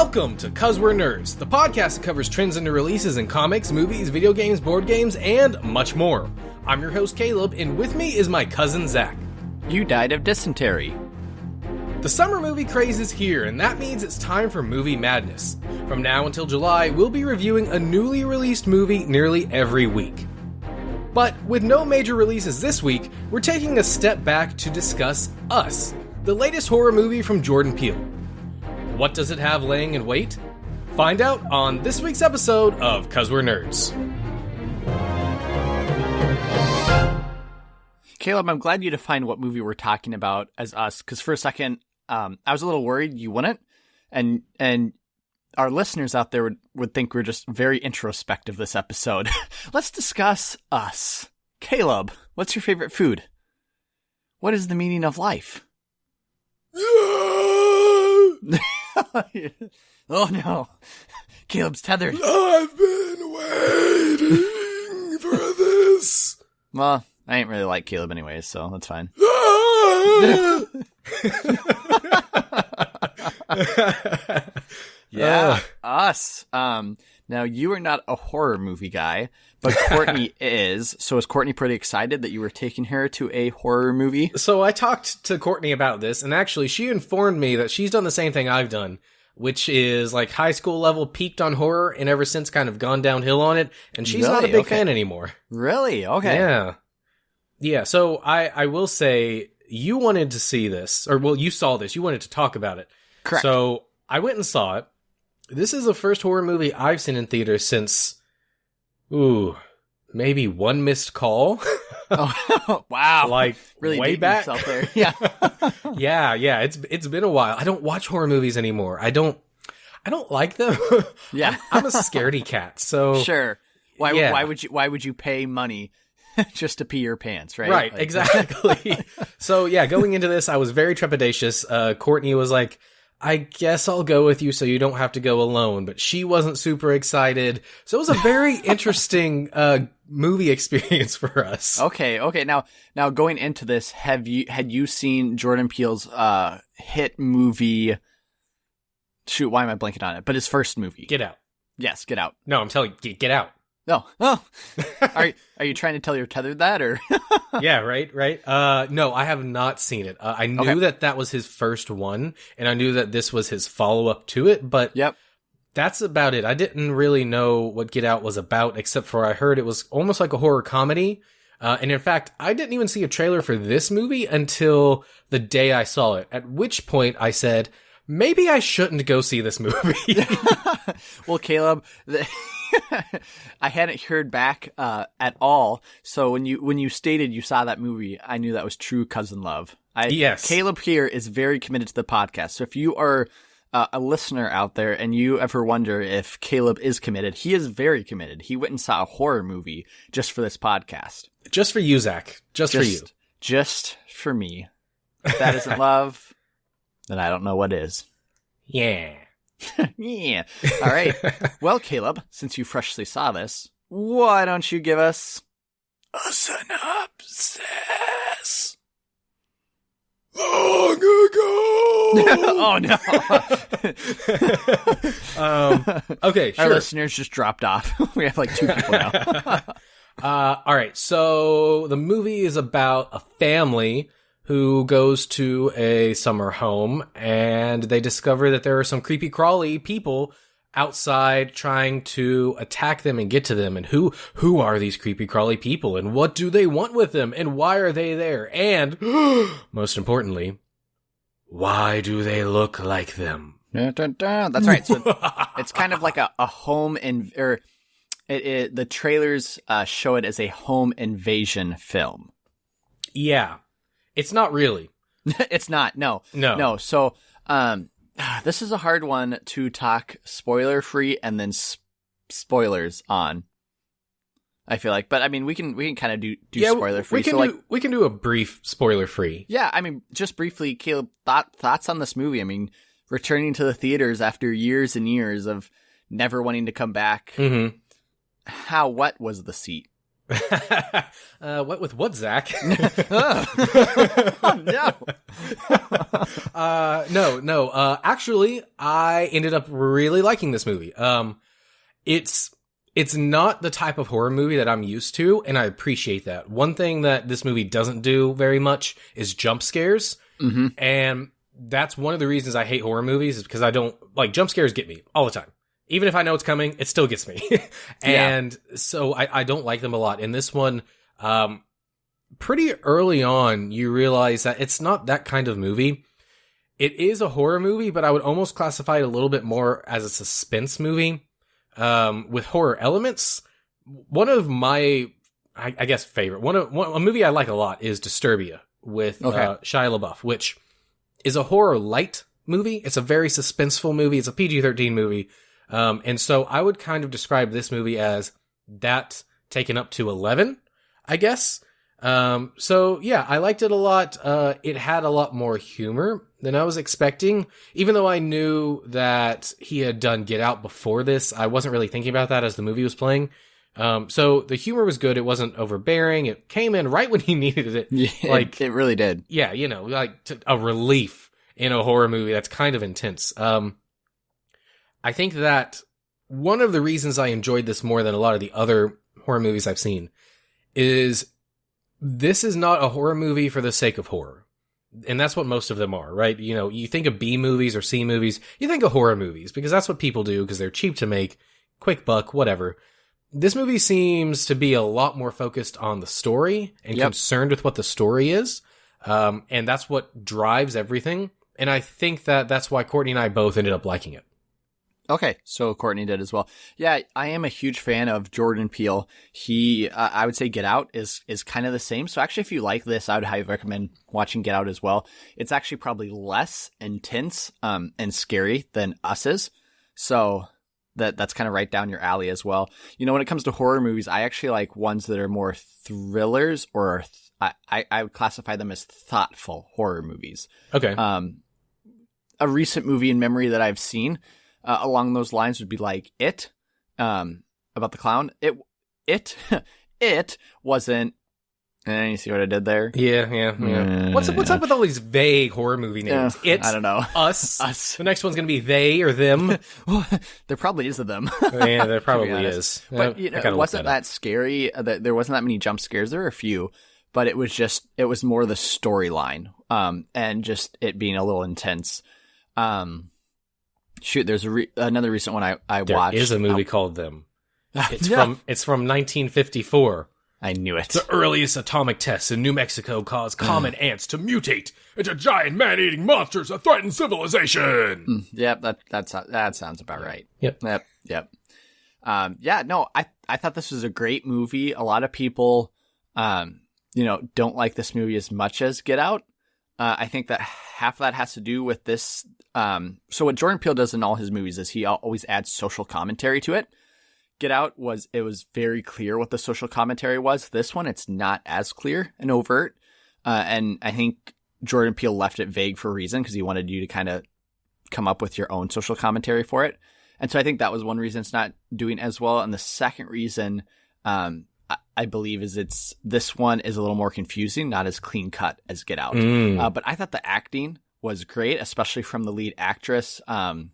Welcome to 'Cause We're Nerds, the podcast that covers trends and new releases in comics, movies, video games, board games, and much more. I'm your host Caleb, and with me is my cousin Zach. You died of dysentery. The summer movie craze is here, and that means it's time for movie madness. From now until July, we'll be reviewing a newly released movie nearly every week. But with no major releases this week, we're taking a step back to discuss Us, the latest horror movie from Jordan Peele. What does it have laying in wait? Find out on this week's episode of 'Cause We're Nerds. Caleb, I'm glad you defined what movie we're talking about as Us, because for a second, I was a little worried you wouldn't, and our listeners out there would think we're just very introspective this episode. Let's discuss Us. Caleb, what's your favorite food? What is the meaning of life? Oh no, Caleb's tethered. I've been waiting for this. Well, I ain't really like Caleb anyways, so that's fine. Yeah, Us. Now you are not a horror movie guy, but Courtney is. So is Courtney pretty excited that you were taking her to a horror movie? So I talked to Courtney about this, and actually she informed me that she's done the same thing I've done, which is like high school level, peaked on horror, and ever since kind of gone downhill on it, and she's not a big fan anymore. Really? Okay. Yeah, so I will say, you wanted to see this, or well, you saw this, you wanted to talk about it. Correct. So I went and saw it. This is the first horror movie I've seen in theaters since, maybe One Missed Call. Oh, wow. Like, really way back. There. Yeah. yeah. It's been a while. I don't watch horror movies anymore. I don't like them. Yeah. I'm a scaredy cat, so. Sure. Why would you pay money just to pee your pants, right? Right, like, exactly. So yeah, going into this, I was very trepidatious. Courtney was like, I guess I'll go with you so you don't have to go alone, but she wasn't super excited. So it was a very interesting movie experience for us. Okay. Now going into this, had you seen Jordan Peele's hit movie? Shoot, why am I blanking on it? But his first movie. Get Out. Yes, Get Out. No, I'm telling you, get out. No. Oh. Are you trying to tell your tethered that, or? Yeah, right. No, I have not seen it. I knew that was his first one, and I knew that this was his follow-up to it, but yep. That's about it. I didn't really know what Get Out was about, except for I heard it was almost like a horror comedy. And in fact, I didn't even see a trailer for this movie until the day I saw it, at which point I said, maybe I shouldn't go see this movie. Well, Caleb, I hadn't heard back at all. So when you stated you saw that movie, I knew that was true cousin love. Yes. Caleb here is very committed to the podcast. So if you are a listener out there and you ever wonder if Caleb is committed, he is very committed. He went and saw a horror movie just for this podcast. Just for you, Zach. Just for you. Just for me. If that isn't love, then I don't know what is. Yeah. Yeah. All right. Well, Caleb, since you freshly saw this, why don't you give us a synopsis? Long ago. Oh no. Okay, sure. Our listeners just dropped off. We have like 2 people now. All right. So the movie is about a family who goes to a summer home, and they discover that there are some creepy crawly people outside trying to attack them and get to them. And who are these creepy crawly people, and what do they want with them, and why are they there? And most importantly, why do they look like them? Dun, dun, dun. That's right. So it's kind of like a home the trailers show it as a home invasion film. Yeah. It's not really. It's not. No. So, this is a hard one to talk spoiler free and then spoilers on. I feel like, but I mean, we can kind of do spoiler free. We can do a brief spoiler free. Yeah. I mean, just briefly, Caleb, thoughts on this movie. I mean, returning to the theaters after years and years of never wanting to come back. Mm-hmm. How wet was the seat? What with what, Zach? Oh, no. No. Actually, I ended up really liking this movie. It's not the type of horror movie that I'm used to, and I appreciate that. One thing that this movie doesn't do very much is jump scares. Mm-hmm. And that's one of the reasons I hate horror movies, is because I don't like jump scares. Get me all the time. Even if I know it's coming, it still gets me. And so I don't like them a lot. In this one, pretty early on, you realize that it's not that kind of movie. It is a horror movie, but I would almost classify it a little bit more as a suspense movie with horror elements. One of my, I guess, favorite, a movie I like a lot is Disturbia with Shia LaBeouf, which is a horror light movie. It's a very suspenseful movie. It's a PG-13 movie. And so I would kind of describe this movie as that taken up to 11, I guess. So yeah, I liked it a lot. It had a lot more humor than I was expecting. Even though I knew that he had done Get Out before this, I wasn't really thinking about that as the movie was playing. So the humor was good. It wasn't overbearing. It came in right when he needed it. Yeah, like it really did. Yeah, a relief in a horror movie that's kind of intense. I think that one of the reasons I enjoyed this more than a lot of the other horror movies I've seen is this is not a horror movie for the sake of horror. And that's what most of them are, right? You know, you think of B movies or C movies, you think of horror movies because that's what people do because they're cheap to make, quick buck, whatever. This movie seems to be a lot more focused on the story and concerned with what the story is. And that's what drives everything. And I think that that's why Courtney and I both ended up liking it. Okay, so Courtney did as well. Yeah, I am a huge fan of Jordan Peele. He, I would say Get Out is kind of the same. So actually, if you like this, I would highly recommend watching Get Out as well. It's actually probably less intense and scary than Us is. So that's kind of right down your alley as well. You know, when it comes to horror movies, I actually like ones that are more thrillers or I would classify them as thoughtful horror movies. Okay. A recent movie in memory that I've seen along those lines would be like It, about the clown. It wasn't. And you see what I did there? Yeah. What's up with all these vague horror movie names? I don't know. Us. The next one's gonna be they or them. There probably is a them. Yeah, there probably is. But it wasn't that scary. There wasn't that many jump scares. There were a few, but it was more the storyline, and just it being a little intense. Shoot, there's another recent one I watched. There is a movie called Them. It's from 1954. I knew it. The earliest atomic tests in New Mexico caused common ants to mutate into giant man-eating monsters that threaten civilization. Yep, that sounds about right. Yep. No, I thought this was a great movie. A lot of people, don't like this movie as much as Get Out. I think that half of that has to do with this. So what Jordan Peele does in all his movies is he always adds social commentary to it. Get Out was very clear what the social commentary was. This one, it's not as clear and overt. And I think Jordan Peele left it vague for a reason because he wanted you to kind of come up with your own social commentary for it. And so I think that was one reason it's not doing as well. And the second reason, I believe is this one is a little more confusing, not as clean cut as Get Out. But I thought the acting was great, especially from the lead actress. Do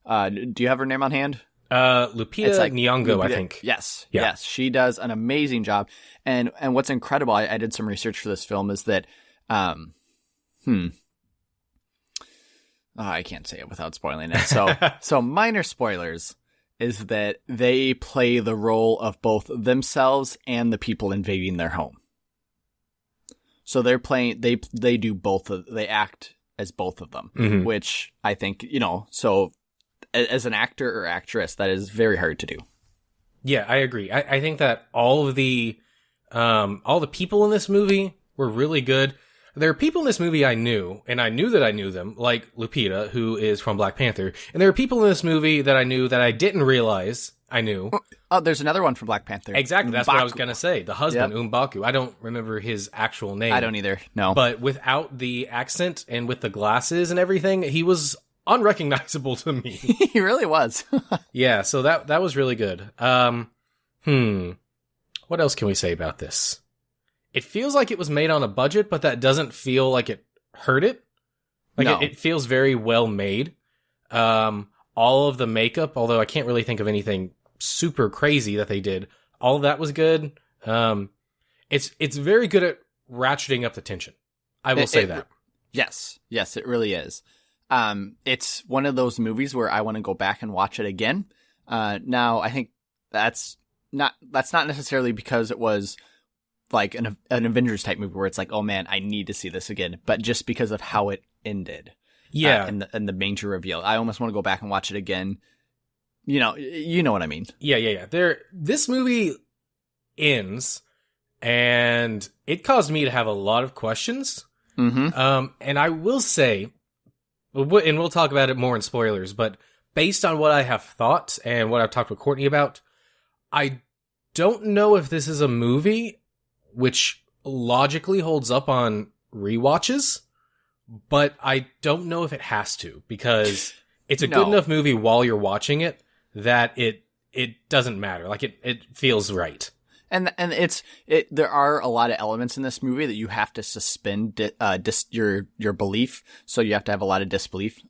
you have her name on hand? Lupita Nyong'o, I think. Yes. She does an amazing job. And what's incredible, I did some research for this film, is that, I can't say it without spoiling it. So minor spoilers is that they play the role of both themselves and the people invading their home. So they're playing, they do both they act as both of them, which I think, so as an actor or actress, that is very hard to do. Yeah, I agree. I think that all the people in this movie were really good. There are people in this movie I knew, and I knew that I knew them, like Lupita, who is from Black Panther. And there are people in this movie that I knew that I didn't realize I knew. Oh, there's another one from Black Panther. Exactly, that's what I was going to say. The husband, M'Baku. I don't remember his actual name. I don't either, no. But without the accent and with the glasses and everything, he was unrecognizable to me. He really was. Yeah, so that was really good. What else can we say about this? It feels like it was made on a budget, but that doesn't feel like it hurt it. Like, No. it feels very well made. All of the makeup, although I can't really think of anything super crazy that they did, all of that was good. It's very good at ratcheting up the tension. I will say that. Yes, it really is. It's one of those movies where I want to go back and watch it again. Now, I think that's not necessarily because it was like an Avengers type movie where it's like, oh man, I need to see this again, but just because of how it ended. Yeah. And the major reveal. I almost want to go back and watch it again. You know what I mean. Yeah. This movie ends, and it caused me to have a lot of questions. Mm-hmm. And I will say, and we'll talk about it more in spoilers, but based on what I have thought and what I've talked with Courtney about, I don't know if this is a movie which logically holds up on rewatches, but I don't know if it has to, because it's a good enough movie while you're watching it that it doesn't matter. Like, it feels right. And there are a lot of elements in this movie that you have to suspend your belief. So you have to have a lot of disbelief.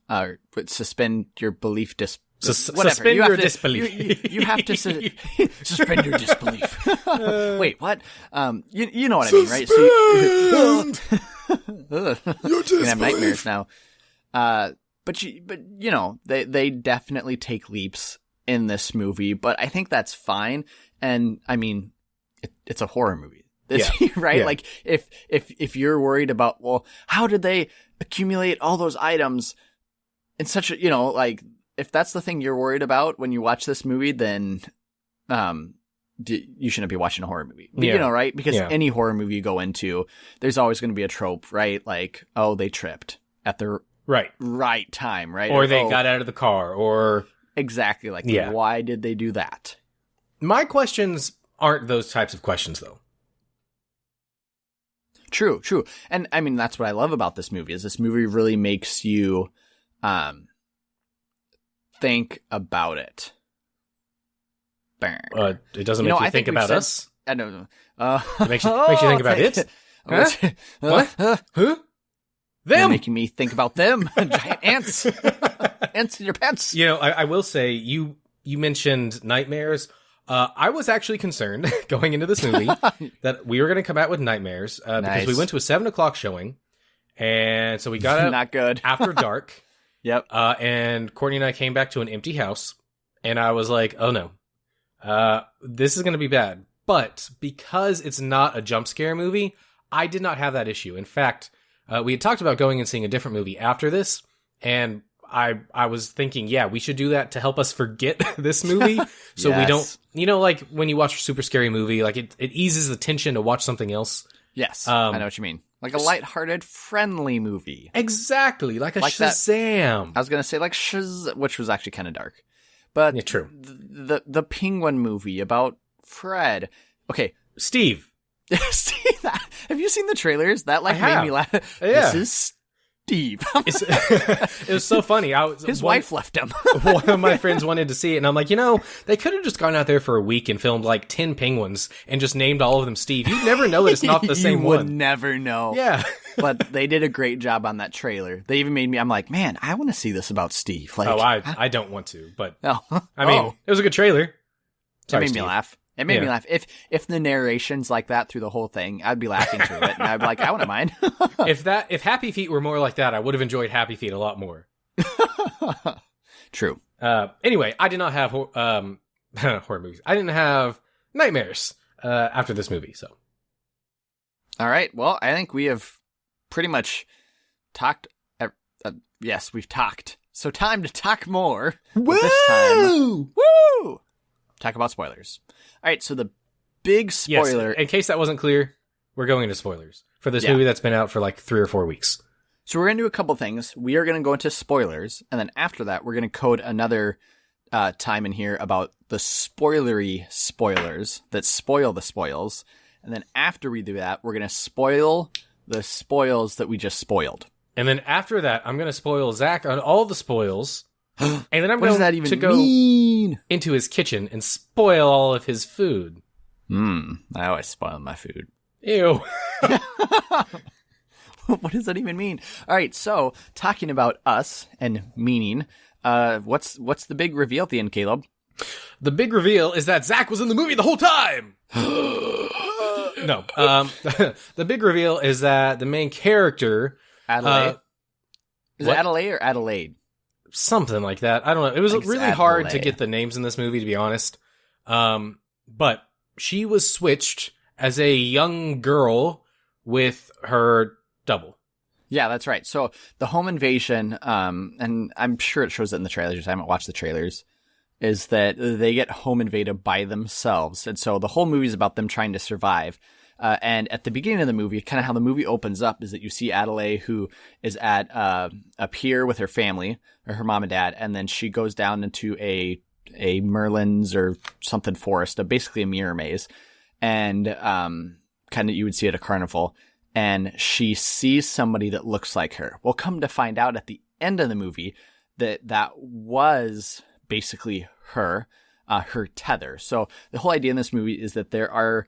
Suspend your belief. Whatever. Suspend your disbelief. You have to suspend your disbelief. Wait, what? You know what I mean, right? So you're gonna have nightmares now. But you know, they definitely take leaps in this movie, but I think that's fine. And I mean, it's a horror movie. Right? Yeah. Like, if you're worried about, well, how did they accumulate all those items in such a, like, if that's the thing you're worried about when you watch this movie, then you shouldn't be watching a horror movie. Yeah. Right? Because any horror movie you go into, there's always going to be a trope, right? Like, oh, they tripped at the right time, right? Or they got out of the car, or... Exactly. Like, why did they do that? My questions aren't those types of questions, though. True. And I mean, that's what I love about this movie, is this movie really makes you think about it. It doesn't make you think about us? I know. It makes you think about it? Huh? What? Who? Them! You're making me think about them. Giant ants. Ants in your pants. I will say, you mentioned nightmares. I was actually concerned going into this movie that we were going to come out with nightmares because we went to a 7:00 showing, and so we got out not good after dark. Yep. And Courtney and I came back to an empty house, and I was like, oh no, this is going to be bad. But because it's not a jump scare movie, I did not have that issue. In fact, we had talked about going and seeing a different movie after this, and I was thinking, we should do that to help us forget this movie. So we don't, like when you watch a super scary movie, like it eases the tension to watch something else. Yes. I know what you mean. Like a lighthearted, friendly movie. Exactly. Like Shazam. I was going to say like Shazam, which was actually kind of dark. But yeah, true. The Penguin movie about Fred. Okay. Steve. Have you seen the trailers? That made me laugh. Yeah. This is Steve. It was so funny. His wife left him. One of my friends wanted to see it, and I'm like, they could have just gone out there for a week and filmed like 10 penguins and just named all of them Steve. You'd never know that it's not the same one. You would never know. Yeah. But they did a great job on that trailer. They even made me, I'm like, man, I want to see this about Steve. Like, I don't want to, but I mean, it was a good trailer. Sorry, it made me laugh. It made me laugh. If the narration's like that through the whole thing, I'd be laughing through it, and I'd be like, I wouldn't mind. If Happy Feet were more like that, I would have enjoyed Happy Feet a lot more. True. Anyway, I did not have horror movies. I didn't have nightmares after this movie. So, all right. Well, I think we have pretty much talked. Yes, we've talked. So time to talk more. Woo! This time, woo! Talk about spoilers. All right, so the big spoiler... Yes, in case that wasn't clear, we're going into spoilers for this movie that's been out for like 3 or 4 weeks. So we're going to do a couple things. We are going to go into spoilers, and then after that, we're going to code another time in here about the spoilery spoilers that spoil the spoils. And then after we do that, we're going to spoil the spoils that we just spoiled. And then after that, I'm going to spoil Zach on all the spoils. And then I'm going to go mean? into his kitchen and spoil all of his food. I always spoil my food. Ew. What does that even mean? All right, so talking about us and meaning, what's the big reveal at the end, Caleb? The big reveal is that Zach was in the movie the whole time. No. The big reveal is that the main character, Adelaide. Is what? it Adelaide or Adelaide? Something like that. I don't know. It was really Adelaide. hard to get the names in this movie, to be honest. But she was switched as a young girl with her double. Yeah, that's right. So the home invasion, and I'm sure it shows it in the trailers. I haven't watched the trailers. Is that they get home invaded by themselves, and so the whole movie is about them trying to survive. And at the beginning of the movie, kind of how the movie opens up is that you see Adelaide, who is at a pier with her family, or her mom and dad, and then she goes down into a Merlin's or something forest, basically a mirror maze, and kind of you would see at a carnival, and she sees somebody that looks like her. Well, come to find out at the end of the movie that was basically her tether. So the whole idea in this movie is that there are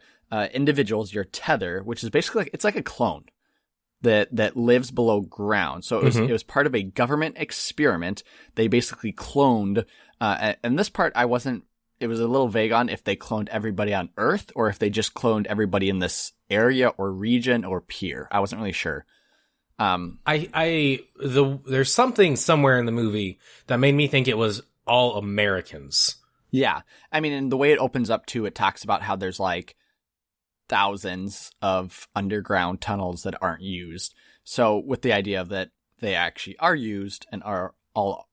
individuals, your tether, which is basically it's like a clone that lives below ground. So it was part of a government experiment. They basically cloned, and this part it was a little vague on if they cloned everybody on Earth or if they just cloned everybody in this area or region or pier. I wasn't really sure. There's something somewhere in the movie that made me think it was all Americans. Yeah. I mean, and the way it opens up too, it talks about how there's like thousands of underground tunnels that aren't used. So with the idea that they actually are used and are all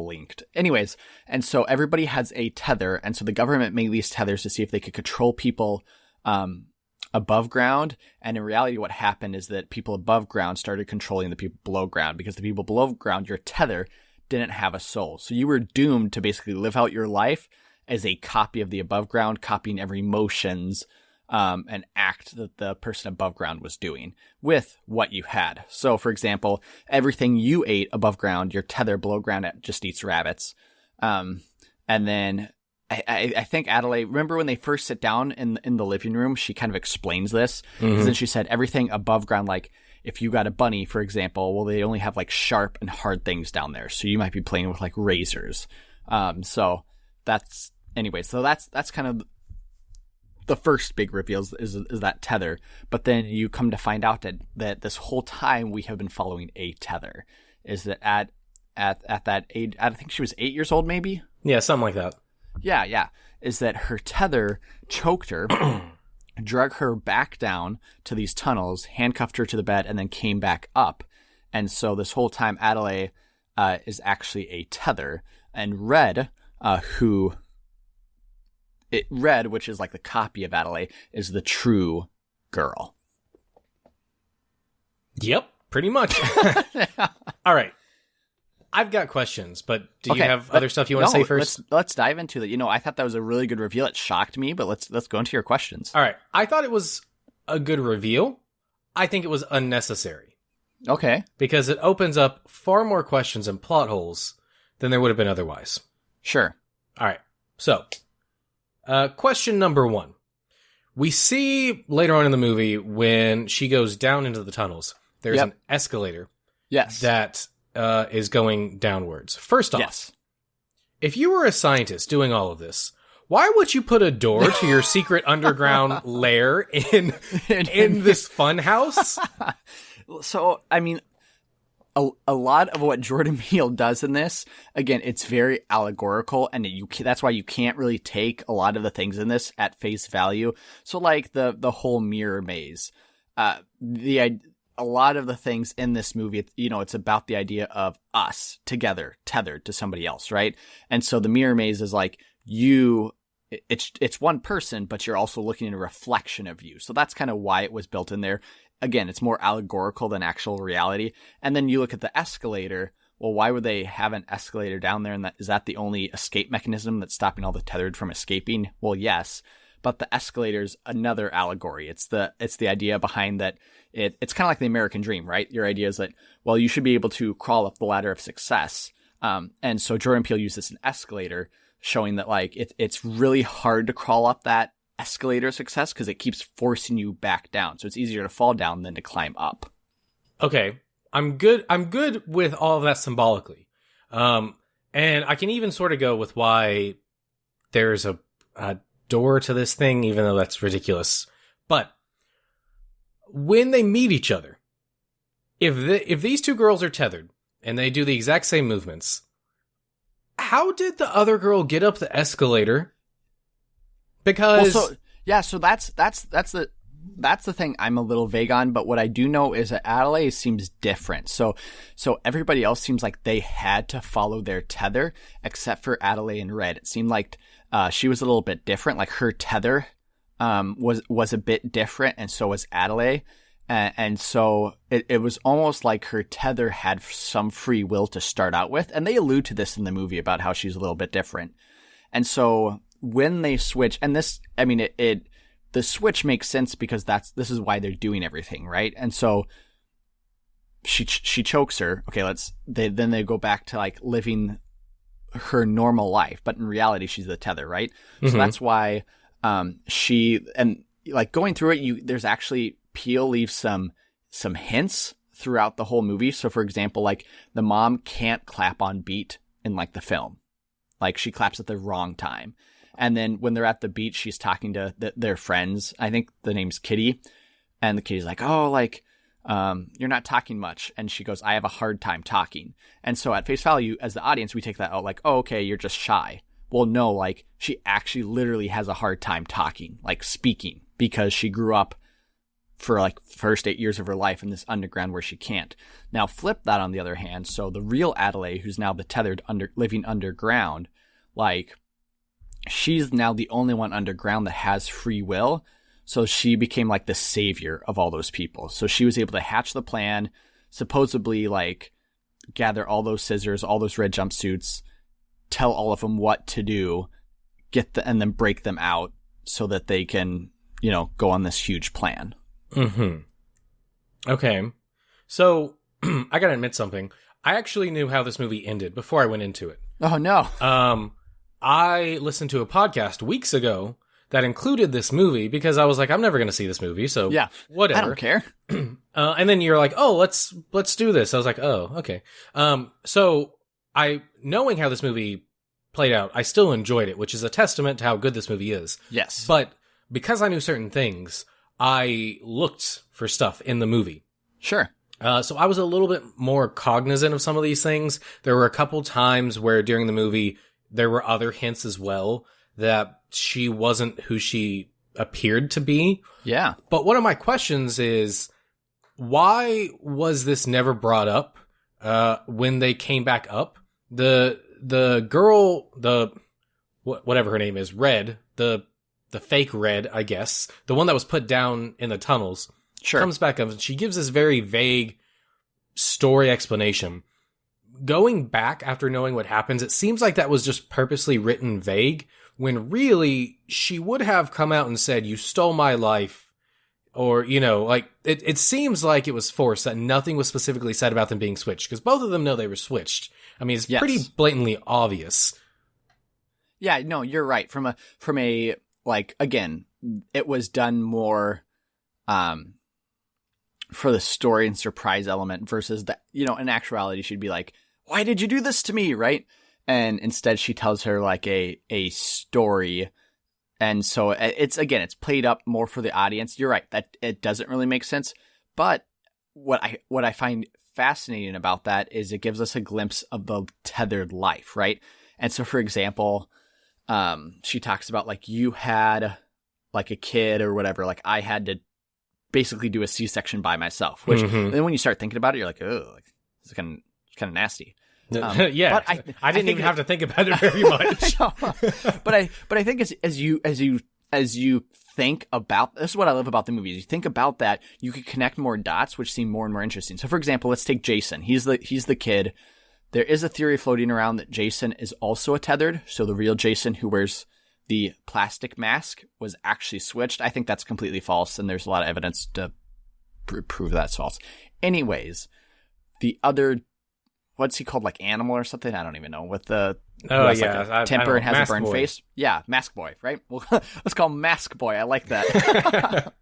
linked. Anyways, and so everybody has a tether, and so the government made these tethers to see if they could control people above ground. And in reality, what happened is that people above ground started controlling the people below ground, because the people below ground, your tether, didn't have a soul. So you were doomed to basically live out your life as a copy of the above ground, copying every emotions and act that the person above ground was doing with what you had. So, for example, everything you ate above ground, your tether below ground just eats rabbits. And then I think Adelaide, remember when they first sit down in the living room, she kind of explains this. Because then she said everything above ground, like if you got a bunny, for example, well, they only have like sharp and hard things down there. So you might be playing with like razors. So that's kind of the first big reveal is that tether. But then you come to find out that this whole time we have been following a tether. Is that at that age, I think she was 8 years old, maybe? Yeah, something like that. Yeah. Is that her tether choked her, drug her back down to these tunnels, handcuffed her to the bed, and then came back up. And so this whole time, Adelaide is actually a tether. And Red, which is like the copy of Adelaide, is the true girl. Yep, pretty much. All right. I've got questions, but do you have other stuff you want to say first? Let's dive into that. I thought that was a really good reveal. It shocked me, but let's go into your questions. All right. I thought it was a good reveal. I think it was unnecessary. Okay. Because it opens up far more questions and plot holes than there would have been otherwise. Sure. All right. So, question number 1. We see later on in the movie when she goes down into the tunnels, there's an escalator. Yes. That is going downwards. First off, yes. If you were a scientist doing all of this, why would you put a door to your secret underground lair in this fun house? So, I mean, a lot of what Jordan Peele does in this, again, it's very allegorical, and that's why you can't really take a lot of the things in this at face value. So, like the whole mirror maze, a lot of the things in this movie, it's about the idea of us together, tethered to somebody else, right? And so the mirror maze is like it's one person, but you're also looking at a reflection of you. So that's kind of why it was built in there. Again, it's more allegorical than actual reality. And then you look at the escalator. Well, why would they have an escalator down there? And is that the only escape mechanism that's stopping all the tethered from escaping? Well, yes. But the escalator's another allegory. It's the idea behind that. It's kind of like the American dream, right? Your idea is that, well, you should be able to crawl up the ladder of success. And so Jordan Peele uses an escalator, showing that like it's really hard to crawl up that escalator success because it keeps forcing you back down. So it's easier to fall down than to climb up. Okay. I'm good with all of that symbolically. And I can even sort of go with why there's a door to this thing, even though that's ridiculous. But when they meet each other, if these two girls are tethered and they do the exact same movements, how did the other girl get up the escalator? Because so that's the thing I'm a little vague on, but what I do know is that Adelaide seems different. So everybody else seems like they had to follow their tether, except for Adelaide and Red. It seemed like she was a little bit different. Like her tether was a bit different, and so was Adelaide. And so it was almost like her tether had some free will to start out with. And they allude to this in the movie about how she's a little bit different. And so when they switch, and this, I mean, the switch makes sense because this is why they're doing everything, right? And so she chokes her. Okay, then they go back to like living her normal life, but in reality, she's the tether, right? Mm-hmm. So that's why and like going through it, there's actually Peele leaves some hints throughout the whole movie. So for example, like the mom can't clap on beat in like the film, like she claps at the wrong time. And then when they're at the beach, she's talking to their friends. I think the name's Kitty, and the Kitty's like, "Oh, like you're not talking much," and she goes, "I have a hard time talking." And so at face value, as the audience, we take that out like, "Oh, okay, you're just shy." Well, no, like she actually literally has a hard time talking, like speaking, because she grew up for like first 8 years of her life in this underground where she can't. Now flip that on the other hand. So the real Adelaide, who's now the tethered living underground, like she's now the only one underground that has free will. So she became like the savior of all those people. So she was able to hatch the plan, supposedly like gather all those scissors, all those red jumpsuits, tell all of them what to do, and then break them out so that they can, go on this huge plan. Mm-hmm. Okay. So I gotta admit something. I actually knew how this movie ended before I went into it. Oh no. I listened to a podcast weeks ago that included this movie because I was like, I'm never going to see this movie, so yeah, whatever. I don't care. And then you're like, oh, let's do this. I was like, oh, okay. So knowing how this movie played out, I still enjoyed it, which is a testament to how good this movie is. Yes. But because I knew certain things, I looked for stuff in the movie. Sure. So I was a little bit more cognizant of some of these things. There were a couple times where during the movie, there were other hints as well that she wasn't who she appeared to be. Yeah. But one of my questions is, why was this never brought up when they came back up? The girl, whatever her name is, Red, the fake Red, I guess, the one that was put down in the tunnels, sure, comes back up and she gives this very vague story explanation. Going back after knowing what happens, it seems like that was just purposely written vague, when really she would have come out and said, you stole my life, or, like, it seems like it was forced, that nothing was specifically said about them being switched, because both of them know they were switched. I mean, it's pretty blatantly obvious. Yeah, no, you're right. From a like, again, it was done more for the story and surprise element versus that, in actuality, she'd be like, why did you do this to me? Right. And instead she tells her like a story. And so it's played up more for the audience. You're right, that it doesn't really make sense. But what I find fascinating about that is it gives us a glimpse of the tethered life. Right. And so, for example, she talks about like, you had like a kid or whatever, like I had to basically do a C-section by myself, which then when you start thinking about it, you're like, oh, like, this is kind of nasty. Yeah, but I didn't even have to think about it very much. but I think as you think about, this is what I love about the movie. As you think about that, you can connect more dots, which seem more and more interesting. So, for example, let's take Jason. He's the kid. There is a theory floating around that Jason is also a tethered. So the real Jason who wears the plastic mask was actually switched. I think that's completely false, and there's a lot of evidence to prove that's false. Anyways, the other what's he called, like Animal or something? I don't even know. With the Oh, has, yeah. like a temper and has Mask a burned Boy. face. Yeah, Mask Boy, right? Well, let's call him Mask Boy. I like that.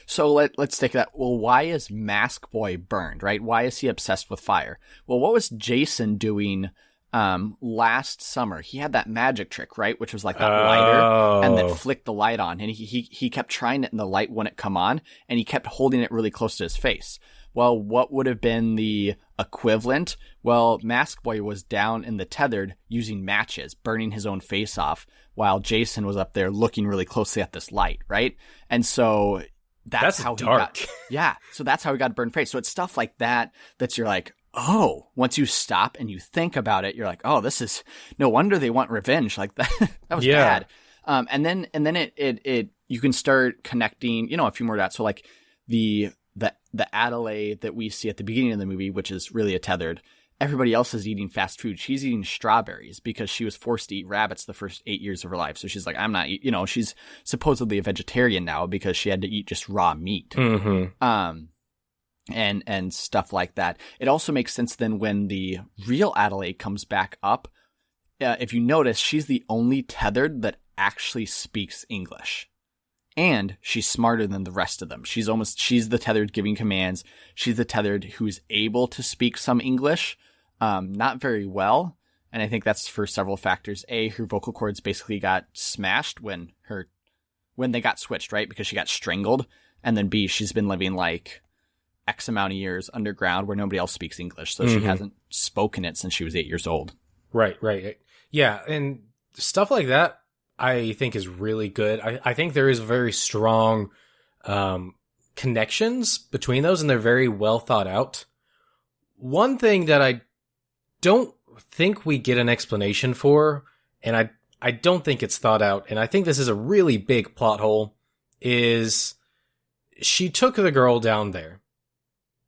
So let's take that. Well, why is Mask Boy burned, right? Why is he obsessed with fire? Well, what was Jason doing last summer? He had that magic trick, right? Which was like that lighter and that flicked the light on. And he kept trying it and the light wouldn't come on. And he kept holding it really close to his face. Well, what would have been the equivalent? Well, Mask Boy was down in the tethered using matches, burning his own face off, while Jason was up there looking really closely at this light, right? And so that's how dark. he got. Yeah, so that's how he got burned face. So it's stuff like that you're like, oh, once you stop and you think about it, you're like, oh, this is no wonder they want revenge. Like that, that was bad. And then it you can start connecting, a few more dots. So like the Adelaide that we see at the beginning of the movie, which is really a tethered. Everybody else is eating fast food. She's eating strawberries because she was forced to eat rabbits the first 8 years of her life. So she's like, I'm not, she's supposedly a vegetarian now because she had to eat just raw meat. Mm-hmm. And stuff like that. It also makes sense then when the real Adelaide comes back up. If you notice, she's the only tethered that actually speaks English. And she's smarter than the rest of them. She's the tethered giving commands. She's the tethered who's able to speak some English. Not very well. And I think that's for several factors. A, her vocal cords basically got smashed when they got switched, right? Because she got strangled. And then B, she's been living like X amount of years underground where nobody else speaks English. So she hasn't spoken it since she was 8 years old. Right. Yeah. And stuff like that, I think is really good. I think there is very strong connections between those, and they're very well thought out. One thing that I don't think we get an explanation for, and I don't think it's thought out, and I think this is a really big plot hole, is she took the girl down there,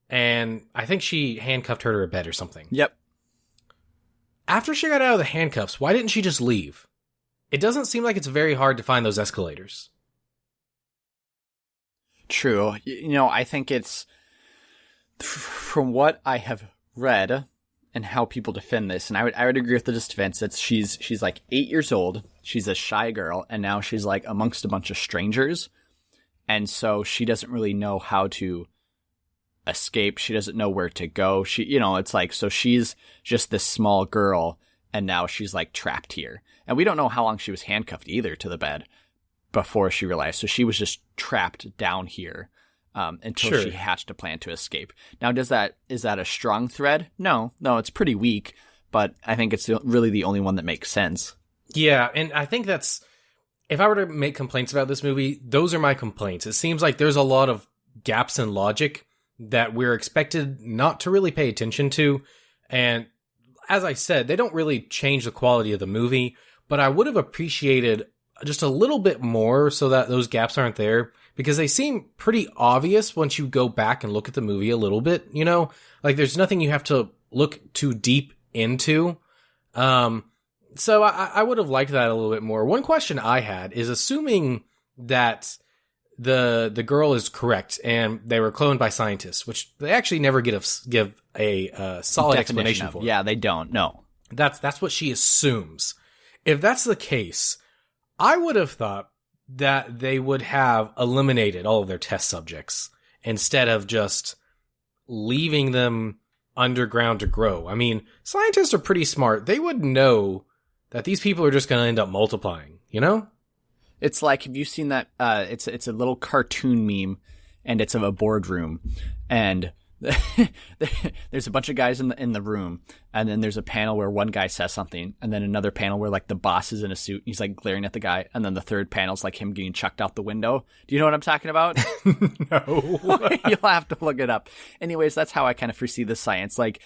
and I think she handcuffed her to her bed or something. Yep. After she got out of the handcuffs, why didn't she just leave? It doesn't seem like it's very hard to find those escalators. True. I think it's, from what I have read and how people defend this, and I would agree with the defense that she's like 8 years old, she's a shy girl, and now she's like amongst a bunch of strangers, and so she doesn't really know how to escape. She doesn't know where to go. It's like, so she's just this small girl, and now she's like trapped here. And we don't know how long she was handcuffed either to the bed before she realized. So she was just trapped down here until she hatched a plan to escape. Now, is that a strong thread? No, it's pretty weak, but I think it's really the only one that makes sense. Yeah, and I think that's, if I were to make complaints about this movie, those are my complaints. It seems like there's a lot of gaps in logic that we're expected not to really pay attention to. And as I said, they don't really change the quality of the movie, but I would have appreciated just a little bit more so that those gaps aren't there, because they seem pretty obvious once you go back and look at the movie a little bit, like there's nothing you have to look too deep into. So I would have liked that a little bit more. One question I had is, assuming that the girl is correct and they were cloned by scientists, which they actually never give a solid explanation for. Yeah, they don't. No. That's what she assumes. If that's the case, I would have thought that they would have eliminated all of their test subjects instead of just leaving them underground to grow. I mean, scientists are pretty smart. They would know that these people are just going to end up multiplying, It's like, have you seen that? It's a little cartoon meme, and it's of a boardroom, and there's a bunch of guys in the room, and then there's a panel where one guy says something, and then another panel where like the boss is in a suit and he's like glaring at the guy, and then the third panel's like him getting chucked out the window. Do you know what I'm talking about? No. You'll have to look it up. Anyways, that's how I kind of foresee the science. Like,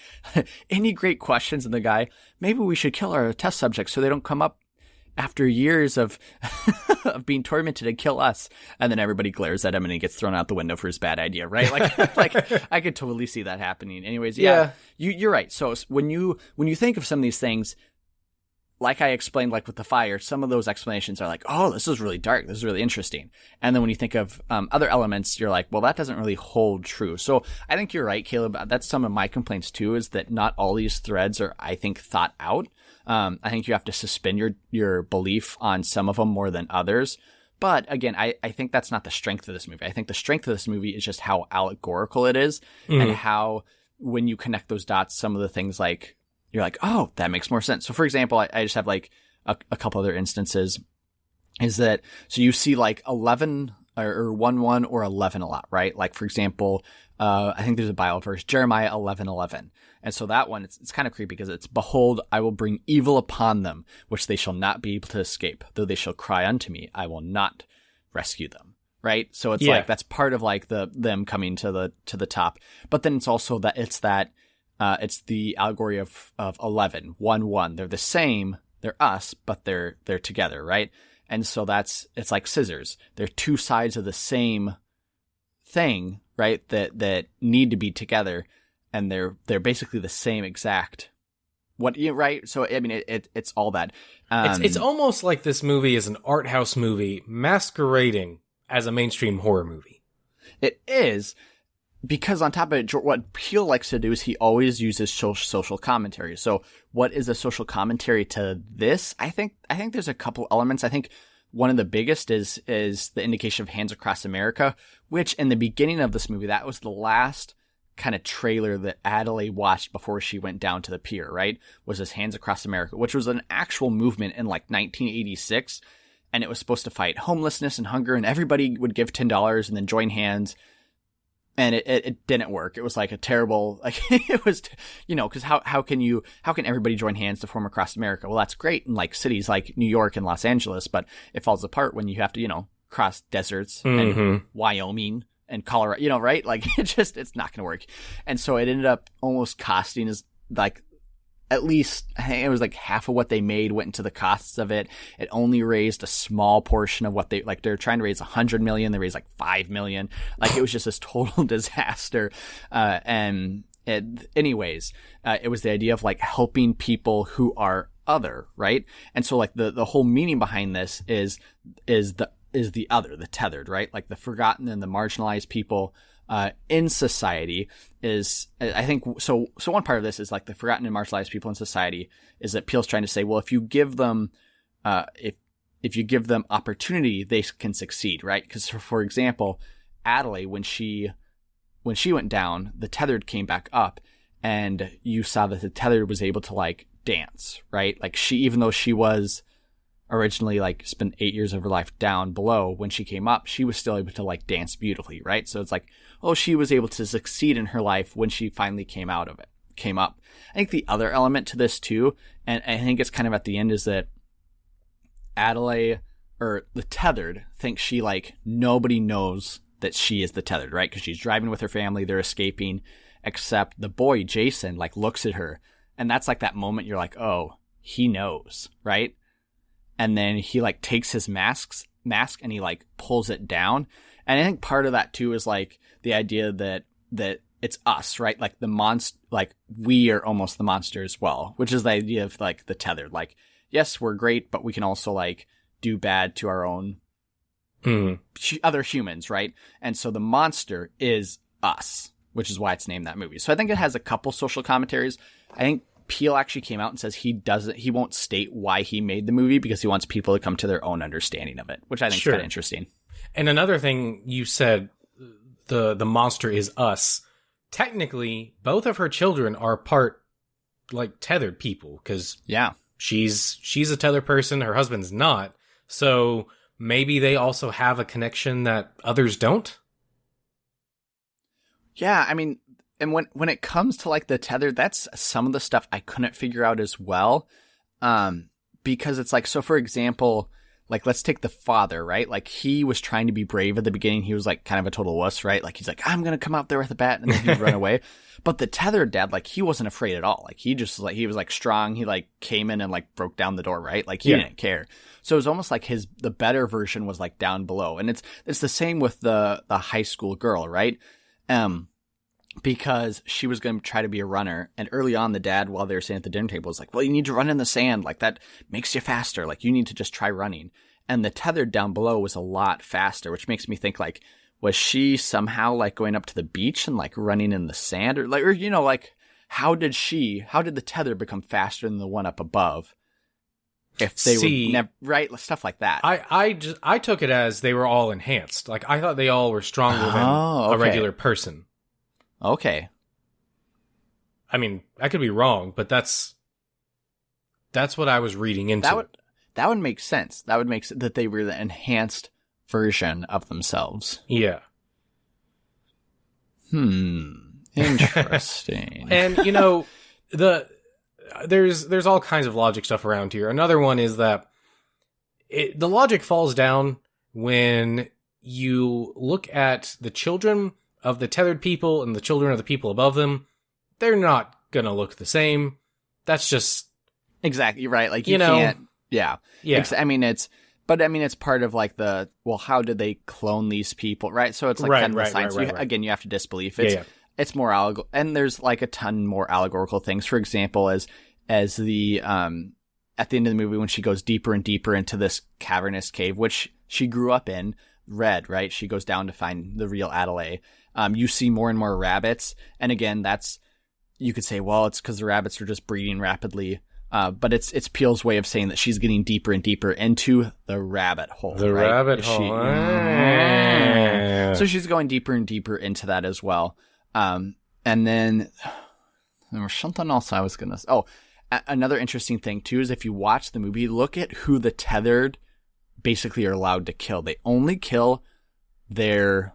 any great questions, and the guy, maybe we should kill our test subjects so they don't come up after years of of being tormented and kill us. And then everybody glares at him and he gets thrown out the window for his bad idea, right? Like I could totally see that happening. Anyways, yeah. You're right. So when you think of some of these things, like I explained, like with the fire, some of those explanations are like, oh, this is really dark. This is really interesting. And then when you think of other elements, you're like, well, that doesn't really hold true. So I think you're right, Caleb. That's some of my complaints too, is that not all these threads are, I think, thought out. I think you have to suspend your belief on some of them more than others. But again, I think that's not the strength of this movie. I think the strength of this movie is just how allegorical it is, and how when you connect those dots, some of the things like, you're like, oh, that makes more sense. So for example, I just have like a couple other instances is that, so you see like 11 or 1 or 11 a lot, right? Like for example, I think there's a Bible verse, Jeremiah 11:11. And so that one, it's kind of creepy because it's, behold, I will bring evil upon them, which they shall not be able to escape. Though they shall cry unto me, I will not rescue them. Right. So it's like, that's part of like them coming to the top. But then it's also that it's the allegory of 11, 1. They're the same. They're us, but they're together. Right. And so it's like scissors. They're two sides of the same thing, right? That need to be together. And they're basically the same exact right? So I mean, it's all that. It's almost like this movie is an art house movie masquerading as a mainstream horror movie. It is, because on top of it, what Peele likes to do is he always uses social commentary. So what is a social commentary to this? I think there's a couple elements. I think one of the biggest is the indication of Hands Across America, which in the beginning of this movie, that was the last kind of trailer that Adelaide watched before she went down to the pier, right? Was this Hands Across America, which was an actual movement in like 1986. And it was supposed to fight homelessness and hunger, and everybody would give $10 and then join hands. And it didn't work. It was like a terrible, like, it was, because how can everybody join hands to form across America? Well, that's great in like cities like New York and Los Angeles, but it falls apart when you have to, cross deserts and Wyoming and Colorado, right? Like it's not going to work. And so it ended up almost costing us like, at least, I think it was like half of what they made went into the costs of it. It only raised a small portion of what they're trying to raise $100 million. They raised like $5 million. Like it was just this total disaster. Anyways, it was the idea of like helping people who are other, right? And so like the whole meaning behind this is the other, the tethered, right? Like the forgotten and the marginalized people in society is, I think, so one part of this is like the forgotten and marginalized people in society is that Peele's trying to say, well, if you give them, if you give them opportunity, they can succeed, right? Because for example, Adelaide, when she went down, the tethered came back up, and you saw that the tethered was able to like dance, right? Like even though she was originally like spent 8 years of her life down below, when she came up, she was still able to like dance beautifully, right? So it's like, oh, she was able to succeed in her life when she finally came up. I think the other element to this too, and I think it's kind of at the end, is that Adelaide, or the tethered, thinks she like, nobody knows that she is the tethered, right? Because she's driving with her family, they're escaping, except the boy, Jason, like looks at her, and that's like that moment you're like, oh, he knows, right? And then he like takes his mask and he like pulls it down. And I think part of that too is like the idea that it's us, right? Like the monster, like we are almost the monster as well, which is the idea of like the tethered. Like, yes, we're great, but we can also like do bad to our own other humans, right? And so the monster is us, which is why it's named that movie. So I think it has a couple social commentaries. I think Peele actually came out and says he won't state why he made the movie because he wants people to come to their own understanding of it, which I think is kind of interesting. And another thing you said, the monster is us. Technically, both of her children are part like tethered people, because she's a tethered person, her husband's not. So maybe they also have a connection that others don't. Yeah, I mean, and when it comes to like the tether, that's some of the stuff I couldn't figure out as well. Because it's like, so for example, like let's take the father, right? Like he was trying to be brave at the beginning. He was like kind of a total wuss, right? Like he's like, I'm going to come out there with a bat, and then he'd run away. But the tethered dad, like he wasn't afraid at all. Like he was like strong. He like came in and like broke down the door, right? Like he didn't care. So it was almost like the better version was like down below. And it's the same with the high school girl, right? because she was going to try to be a runner. And early on, the dad, while they were sitting at the dinner table, was like, well, you need to run in the sand. Like, that makes you faster. Like, you need to just try running. And the tethered down below was a lot faster, which makes me think, like, was she somehow, like, going up to the beach and, like, running in the sand? Or, like, or, you know, like, how did the tether become faster than the one up above? If they were never, right? Stuff like that. I took it as they were all enhanced. Like, I thought they all were stronger than a regular person. Okay. I mean, I could be wrong, but that's what I was reading into. That would make sense. That would make sense that they were the enhanced version of themselves. Yeah. Interesting. And, you know, there's all kinds of logic stuff around here. Another one is that the logic falls down when you look at the children of the tethered people and the children of the people above them. They're not gonna look the same. That's just exactly right. Like, you can't. Yeah. I mean, it's part of, like, how did they clone these people, right? So it's like kind of the science. Again, you have to disbelieve. It's more allegorical, and there's, like, a ton more allegorical things. For example, as the at the end of the movie, when she goes deeper and deeper into this cavernous cave, which she grew up in, Red, right? She goes down to find the real Adelaide. You see more and more rabbits, and again, you could say, well, it's because the rabbits are just breeding rapidly. But it's Peele's way of saying that she's getting deeper and deeper into the rabbit hole. Rabbit hole. So she's going deeper and deeper into that as well. And then there was something else I was going to say. Oh, another interesting thing, too, is if you watch the movie, look at who the tethered basically are allowed to kill. They only kill the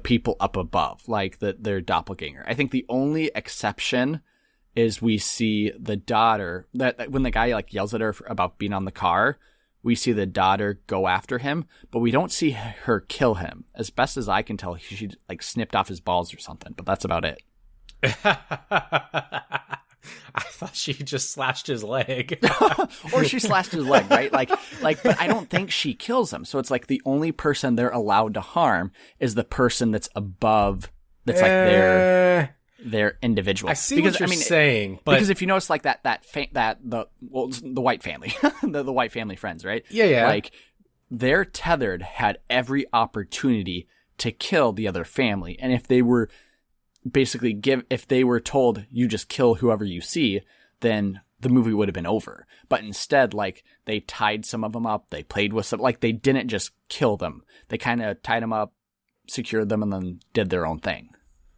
people up above, like their doppelganger. I think the only exception is we see the daughter, that when the guy, like, yells at her about being on the car, we see the daughter go after him, but we don't see her kill him. As best as I can tell, she, like, snipped off his balls or something, but that's about it. I thought she just slashed his leg. Or she slashed his leg, right? Like, but I don't think she kills him. So it's like the only person they're allowed to harm is the person that's above, that's like their individual. I see what you're saying, but because if you notice, like, the white family, the white family friends, right? Yeah. Like, their tethered had every opportunity to kill the other family, and if they were if they were told you just kill whoever you see, then the movie would have been over. But instead, like, they tied some of them up, they played with some, like, they didn't just kill them. They kind of tied them up, secured them, and then did their own thing.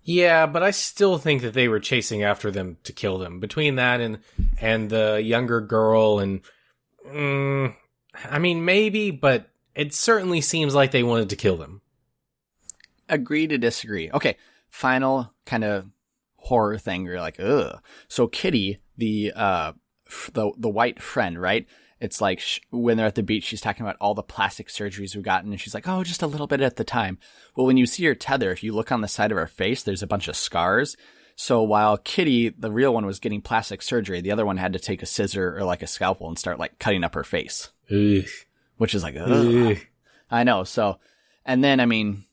Yeah, but I still think that they were chasing after them to kill them. Between that and the younger girl, and I mean, maybe, but it certainly seems like they wanted to kill them. Agree to disagree. Okay, final kind of horror thing where you're like, ugh. So Kitty, the white friend, right? It's like when they're at the beach, she's talking about all the plastic surgeries we've gotten, and she's like, oh, just a little bit at the time. Well, when you see her tether, if you look on the side of her face, there's a bunch of scars. So while Kitty, the real one, was getting plastic surgery, the other one had to take a scissor or, like, a scalpel and start, like, cutting up her face. Ugh. Which is like, ugh. I know. So, and then, I mean,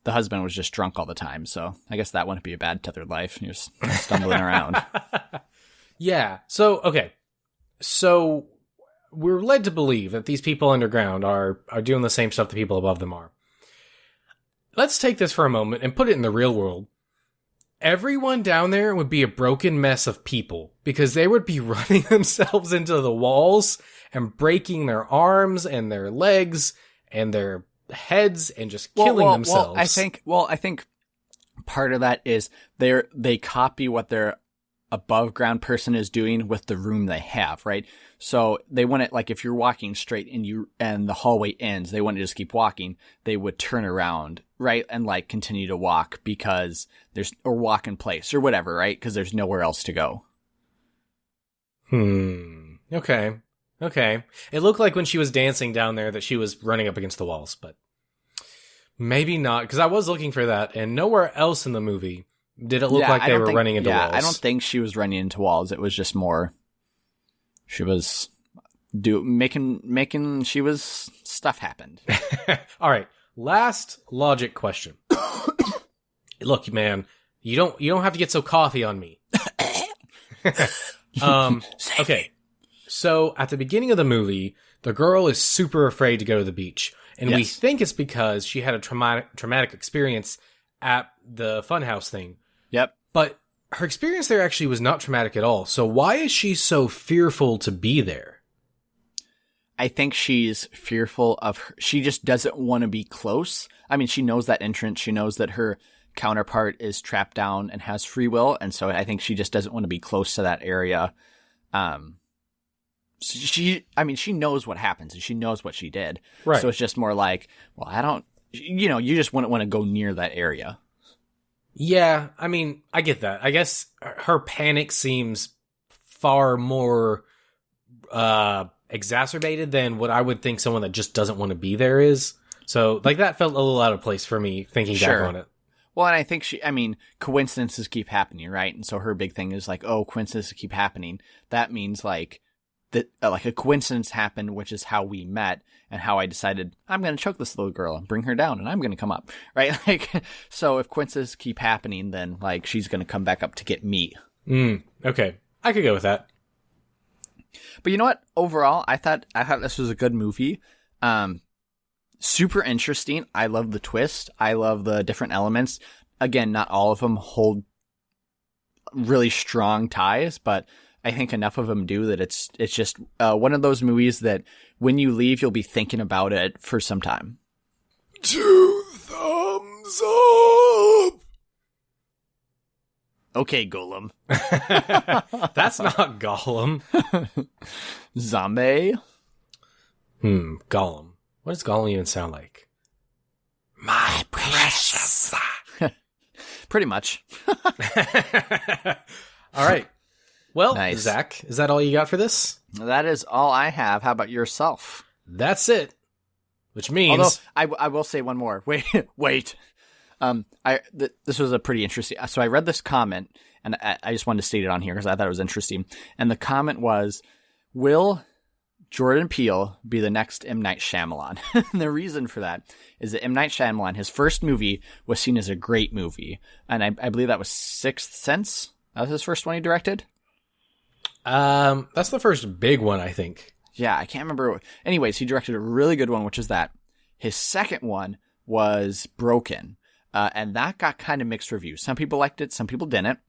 the husband was just drunk all the time. So I guess that wouldn't be a bad tethered life. You're just stumbling around. Yeah. So, okay. So we're led to believe that these people underground are doing the same stuff the people above them are. Let's take this for a moment and put it in the real world. Everyone down there would be a broken mess of people because they would be running themselves into the walls and breaking their arms and their legs and their heads and just killing themselves. I think part of that is they copy what their above ground person is doing with the room they have, right? So they want it, like, if you're walking straight and the hallway ends, they want to just keep walking. They would turn around, right? And, like, continue to walk or walk in place or whatever, right? Because there's nowhere else to go. Okay. It looked like when she was dancing down there that she was running up against the walls, but maybe not, because I was looking for that, and nowhere else in the movie did it look like they were running into walls. I don't think she was running into walls. It was just more, she was stuff happened. All right, last logic question. Look, man, you don't have to get so coffee on me. Okay. So at the beginning of the movie, the girl is super afraid to go to the beach. And we think it's because she had a traumatic experience at the funhouse thing. Yep. But her experience there actually was not traumatic at all. So why is she so fearful to be there? I think she's fearful of she just doesn't want to be close. I mean, she knows that entrance. She knows that her counterpart is trapped down and has free will. And so I think she just doesn't want to be close to that area. She knows what happens and she knows what she did. Right. So it's just more like, well, you just wouldn't want to go near that area. Yeah, I mean, I get that. I guess her panic seems far more exacerbated than what I would think someone that just doesn't want to be there is. So, like, that felt a little out of place for me thinking back on it. Well, and I think coincidences keep happening, right? And so her big thing is like, oh, coincidences keep happening. That means like that, like a coincidence happened, which is how we met and how I decided I'm going to choke this little girl and bring her down and I'm going to come up, right? Like, so if coincidences keep happening, then like she's going to come back up to get me. Okay. I could go with that. But you know what? Overall, I thought this was a good movie. Super interesting. I love the twist. I love the different elements. Again, not all of them hold really strong ties, but I think enough of them do that it's just one of those movies that when you leave, you'll be thinking about it for some time. 2 thumbs up. Okay, Golem. That's not Gollum. Zombie. Gollum. What does Gollum even sound like? My precious. Pretty much. All right. Well, nice. Zach, is that all you got for this? That is all I have. How about yourself? That's it. Which means... Although, I will say one more. Wait. This was a pretty interesting... So I read this comment, and I just wanted to state it on here because I thought it was interesting. And the comment was, will Jordan Peele be the next M. Night Shyamalan? And the reason for that is that M. Night Shyamalan, his first movie, was seen as a great movie. And I believe that was Sixth Sense. That was his first one he directed? That's the first big one, I think. Yeah, I can't remember. Anyways, he directed a really good one, which is that. His second one was Broken. And that got kind of mixed reviews. Some people liked it, some people didn't.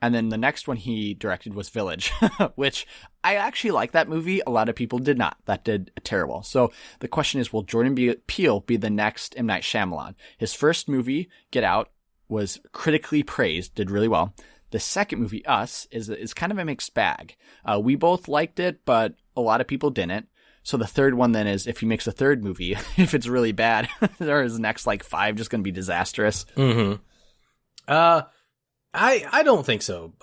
And then the next one he directed was Village, which I actually like that movie. A lot of people did not. That did terrible. So the question is, will Jordan Peele be the next M. Night Shyamalan? His first movie, Get Out, was critically praised, did really well. The second movie, Us, is kind of a mixed bag. We both liked it, but a lot of people didn't. So the third one then is if he makes a third movie, if it's really bad, are his next like 5 just going to be disastrous? I don't think so.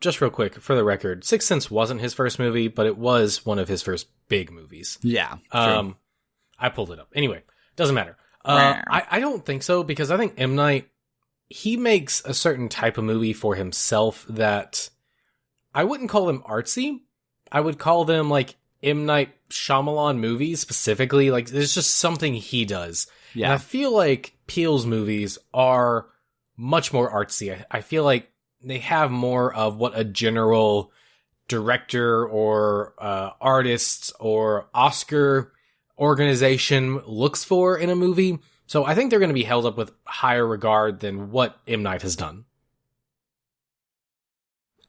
Just real quick, for the record, Sixth Sense wasn't his first movie, but it was one of his first big movies. Yeah. True. I pulled it up. Anyway, doesn't matter. I don't think so, because I think M. Night, he makes a certain type of movie for himself that I wouldn't call them artsy. I would call them like M. Night Shyamalan movies specifically. Like, there's just something he does. Yeah. And I feel like Peele's movies are much more artsy. I feel like they have more of what a general director or artist or Oscar organization looks for in a movie. So I think they're going to be held up with higher regard than what M. Night has done.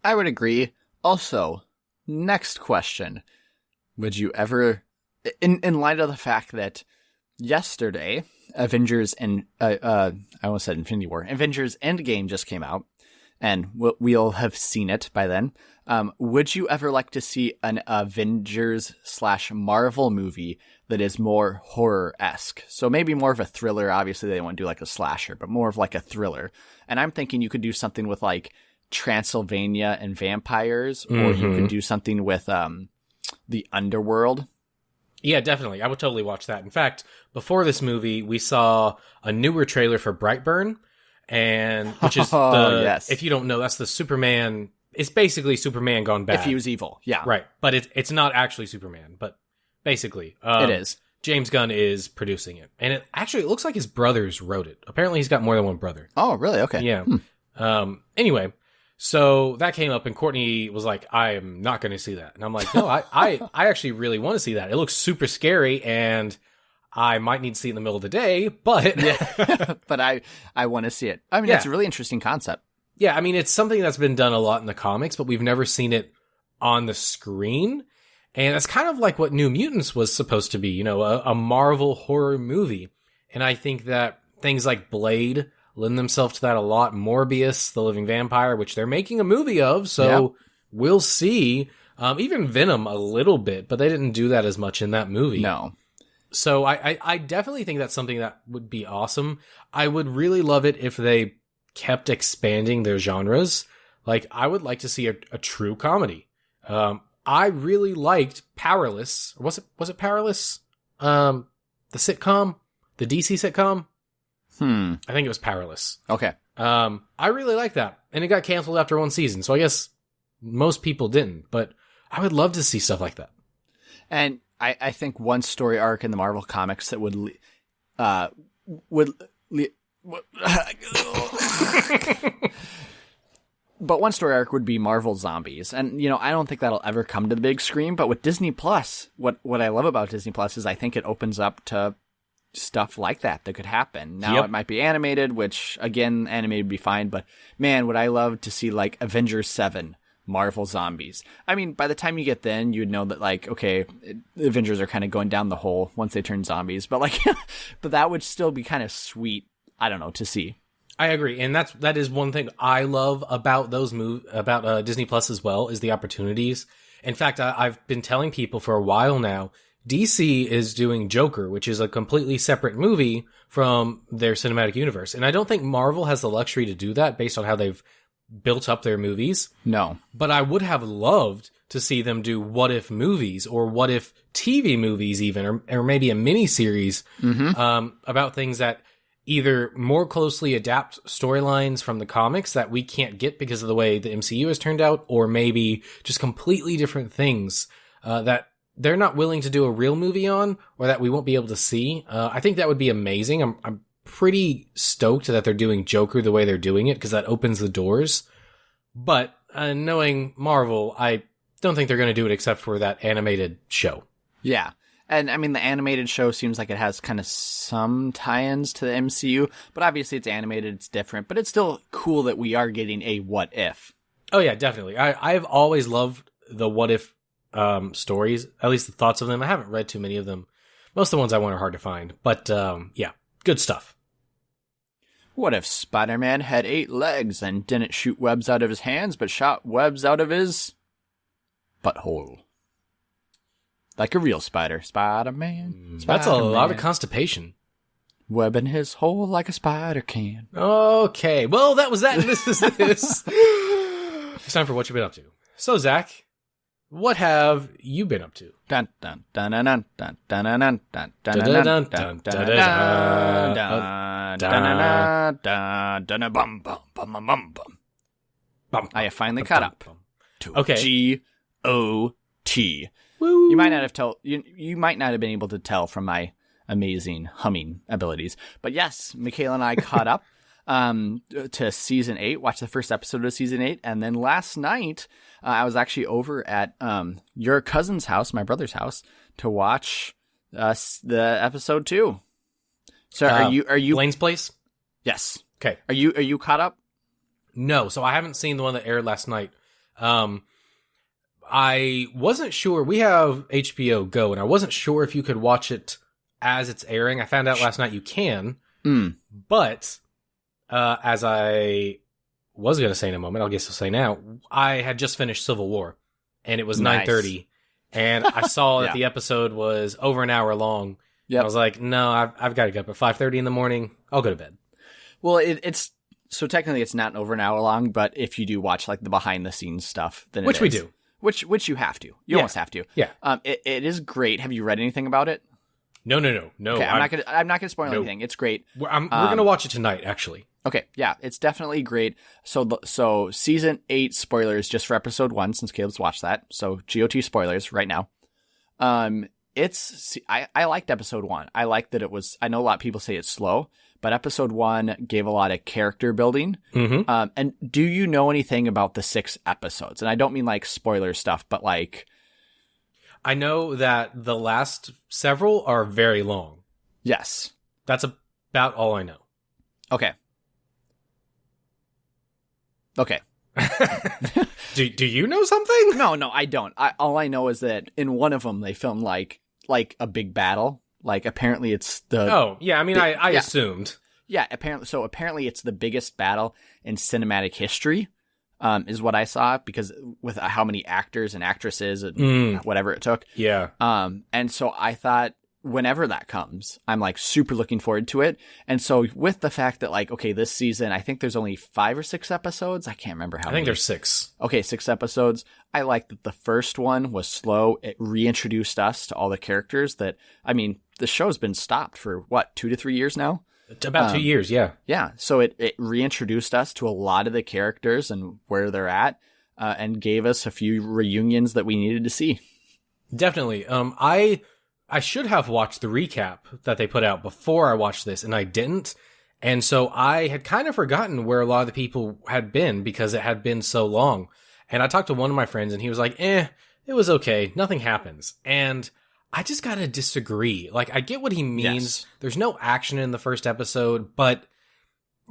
I would agree. Also, next question. Would you ever, in light of the fact that yesterday, Avengers Endgame just came out, and we'll have seen it by then. Would you ever like to see an Avengers/Marvel movie that is more horror-esque? So maybe more of a thriller. Obviously, they won't do like a slasher, but more of like a thriller. And I'm thinking you could do something with like Transylvania and vampires, or you could do something with the underworld. Yeah, definitely. I would totally watch that. In fact, before this movie, we saw a newer trailer for Brightburn, and which is yes. If you don't know, that's the Superman. It's basically Superman gone bad. If he was evil, yeah, right. But it's not actually Superman, but basically it is. James Gunn is producing it. And it looks like his brothers wrote it. Apparently he's got more than one brother. Oh, really? Okay. Yeah. Anyway, so that came up and Courtney was like, I am not going to see that. And I'm like, no, I actually really want to see that. It looks super scary and I might need to see it in the middle of the day, but but I want to see it. I mean, Yeah. it's a really interesting concept. yeah, I mean, it's something that's been done a lot in the comics, but we've never seen it on the screen. And it's kind of like what New Mutants was supposed to be, you know, a Marvel horror movie. And I think that things like Blade lend themselves to that a lot. Morbius, the Living Vampire, which they're making a movie of, so we'll see. Even Venom a little bit, but they didn't do that as much in that movie. No. So I definitely think that's something that would be awesome. I would really love it if they kept expanding their genres. Like, I would like to see a true comedy. I really liked Powerless. Or was it Powerless? The sitcom? The DC sitcom? I think it was Powerless. Okay. I really liked that. And it got canceled after one season, so I guess most people didn't. But I would love to see stuff like that. And I think one story arc in the Marvel comics that would but one story arc would be Marvel Zombies. And, you know, I don't think that'll ever come to the big screen, but with Disney Plus, what I love about Disney Plus is I think it opens up to stuff like that could happen. Now it might be animated, which, again, animated would be fine, but man, would I love to see, like, Avengers 7 Marvel Zombies. I mean, by the time you get then, you'd know that, like, okay, the Avengers are kind of going down the hole once they turn zombies, but, like, but that would still be kind of sweet, I don't know, to see. I agree, and that is one thing I love about those about Disney Plus as well, is the opportunities. In fact, I've been telling people for a while now, DC is doing Joker, which is a completely separate movie from their cinematic universe, and I don't think Marvel has the luxury to do that based on how they've built up their movies. No. But I would have loved to see them do what if movies or what if TV movies even, or maybe a mini series about things that either more closely adapt storylines from the comics that we can't get because of the way the MCU has turned out, or maybe just completely different things that they're not willing to do a real movie on, or that we won't be able to see. I think that would be amazing. I'm pretty stoked that they're doing Joker the way they're doing it, because that opens the doors. But knowing Marvel, I don't think they're going to do it except for that animated show. Yeah. And I mean, the animated show seems like it has kind of some tie-ins to the MCU, but obviously it's animated, it's different, but it's still cool that we are getting a what if. Oh yeah, definitely. I've always loved the what if stories, at least the thoughts of them. I haven't read too many of them. Most of the ones I want are hard to find, but yeah, good stuff. What if Spider-Man had 8 legs and didn't shoot webs out of his hands, but shot webs out of his butthole? Like a real spider. Spider-Man. That's a lot of constipation. Webbing his hole like a spider can. Okay, well, that was that, and this is this. It's time for What You've Been Up To. So, Zach, what have you been up to? Dun dun dun dun dun dun dun dun dun dun dun dun bum bum bum bum bum. I have finally caught up to GOT. Woo. You might not have been able to tell from my amazing humming abilities, but yes, Michaela and I caught up to season 8. Watched the first episode of season 8, and then last night I was actually over at your cousin's house, my brother's house, to watch the episode 2. So are you Blaine's Place? Yes. Okay. Are you caught up? No, so I haven't seen the one that aired last night. I wasn't sure. We have HBO Go, and I wasn't sure if you could watch it as it's airing. I found out last night you can. But as I was going to say in a moment, I guess I'll say now, I had just finished Civil War, and it was 9:30, and I saw that the episode was over an hour long. I was like, no, I've got to get up at 5:30 in the morning. I'll go to bed. Well, it's so technically it's not over an hour long, but if you do watch like the behind the scenes stuff, then which we do. Which you have to. You almost have to. Yeah. It is great. Have you read anything about it? No. Okay, I'm not gonna spoil anything. It's great. We're gonna watch it tonight, actually. Okay, yeah, it's definitely great. So season 8 spoilers just for episode 1, since Caleb's watched that. So GOT spoilers right now. I liked episode 1. I liked that it was, I know a lot of people say it's slow, but episode 1 gave a lot of character building. Mm-hmm. And do you know anything about the 6 episodes? And I don't mean like spoiler stuff, but like, I know that the last several are very long. yes. That's about all I know. Okay. Do you know something? No, I don't. All I know is that in one of them they filmed like a big battle. Like apparently it's the Oh, yeah, I mean, I yeah. assumed. Yeah, apparently it's the biggest battle in cinematic history, is what I saw, because with how many actors and actresses and whatever it took. Yeah. And so I thought whenever that comes, I'm like super looking forward to it. And so with the fact that like, okay, this season, I think there's only 5 or 6 episodes. I can't remember how many. I think there's 6. Okay, 6 episodes. I like that the first one was slow. It reintroduced us to all the characters that, I mean, the show's been stopped for what, 2 to 3 years now? About 2 years, yeah. Yeah, so it reintroduced us to a lot of the characters and where they're at, and gave us a few reunions that we needed to see. Definitely. I should have watched the recap that they put out before I watched this, and I didn't. And so I had kind of forgotten where a lot of the people had been because it had been so long. And I talked to one of my friends, and he was like, it was okay. Nothing happens. And I just gotta disagree. Like, I get what he means. Yes. There's no action in the first episode, but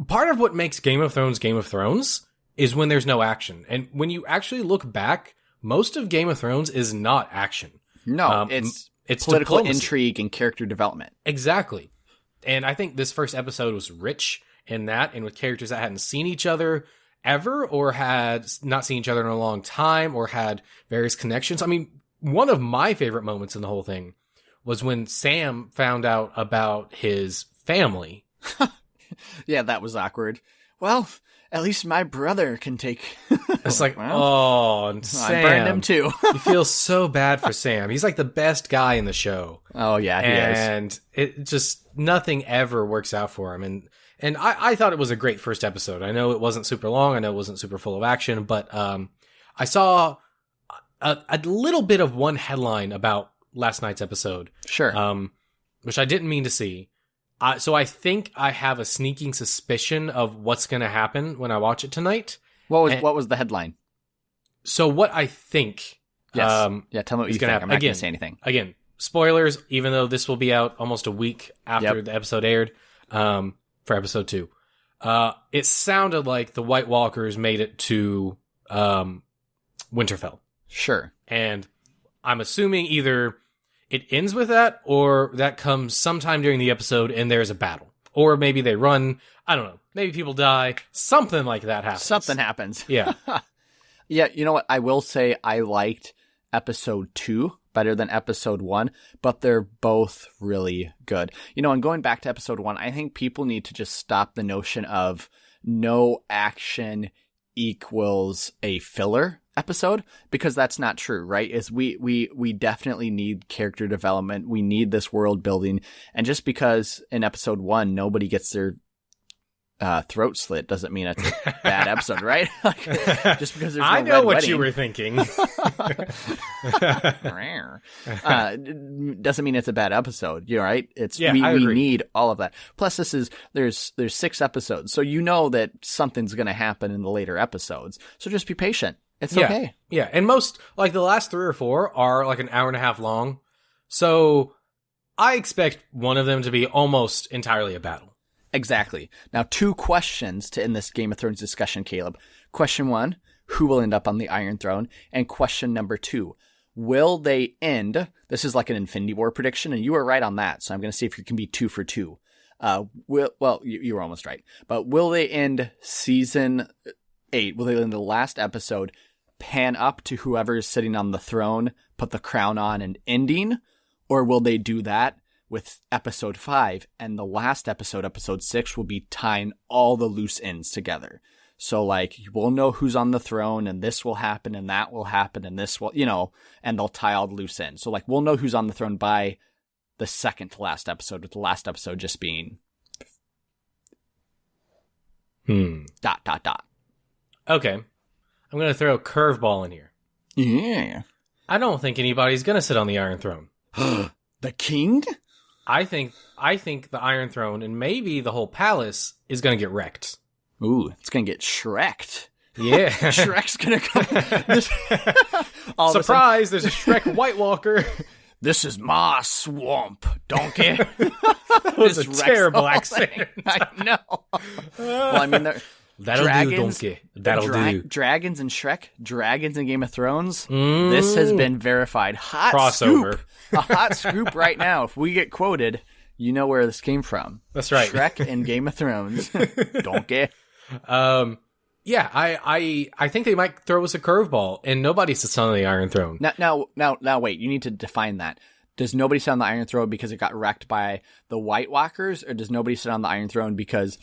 part of what makes Game of Thrones is when there's no action. And when you actually look back, most of Game of Thrones is not action. No, it's political diplomacy. Intrigue and character development. Exactly. And I think this first episode was rich in that, and with characters that hadn't seen each other ever, or had not seen each other in a long time, or had various connections. I mean, one of my favorite moments in the whole thing was when Sam found out about his family. Yeah, that was awkward. Well, at least my brother can take... It's like, well, oh, and Sam. I burned him too. You feel so bad for Sam. He's like the best guy in the show. Oh, yeah, he is. And it just, nothing ever works out for him. And I thought it was a great first episode. I know it wasn't super long. I know it wasn't super full of action, but I saw a little bit of one headline about last night's episode. Sure. Which I didn't mean to see. So I think I have a sneaking suspicion of what's going to happen when I watch it tonight. What was the headline? So what I think... Yes. Yeah, tell me what you think. I'm not going to say anything. Again, spoilers, even though this will be out almost a week after the episode aired, for episode 2. It sounded like the White Walkers made it to Winterfell. Sure. And I'm assuming either it ends with that, or that comes sometime during the episode and there's a battle. Or maybe they run, I don't know, maybe people die, something like that happens. Something happens. Yeah. Yeah, you know what? I will say I liked episode 2 better than episode 1, but they're both really good. You know, and going back to episode 1, I think people need to just stop the notion of no action equals a filler episode, because that's not true, right? Is we definitely need character development. We need this world building. And just because in episode 1 nobody gets their throat slit doesn't mean it's a bad episode, right? Like, just because there's no I know red what wedding, you were thinking. doesn't mean it's a bad episode. You're right. It's Yeah, we I agree. need all of that. Plus, there's 6 episodes, so you know that something's going to happen in the later episodes. So just be patient. It's okay. Yeah, and most, like the last 3 or 4 are like an hour and a half long. So I expect one of them to be almost entirely a battle. Exactly. Now, 2 questions to end this Game of Thrones discussion, Caleb. Question 1, who will end up on the Iron Throne? And question number 2, will they end? This is like an Infinity War prediction, and you were right on that. So I'm going to see if you can be 2 for 2. You were almost right. But will they end season 8? Will they end the last episode, pan up to whoever is sitting on the throne, put the crown on, and ending? Or will they do that with episode 5, and the last episode, episode 6, will be tying all the loose ends together? So, like, we'll know who's on the throne, and this will happen, and that will happen, and this will, and they'll tie all the loose ends. So, like, we'll know who's on the throne by the second to last episode, with the last episode just being ... Okay. I'm going to throw a curveball in here. Yeah. I don't think anybody's going to sit on the Iron Throne. The king? I think the Iron Throne and maybe the whole palace is going to get wrecked. Ooh, it's going to get Shrek'd. Yeah. Shrek's going to come. Surprise, there's a Shrek White Walker. This is my swamp, donkey. That was a terrible accent. I know. Well, I mean, that'll dragons, do, donkey. That'll do. Dragons in Shrek, dragons in Game of Thrones. This has been verified. Hot Crossover. Scoop. A hot scoop right now. If we get quoted, you know where this came from. That's right. Shrek in Game of Thrones. Donkey. Yeah, I think they might throw us a curveball, and nobody sits on the Iron Throne. Now, wait. You need to define that. Does nobody sit on the Iron Throne because it got wrecked by the White Walkers, or does nobody sit on the Iron Throne because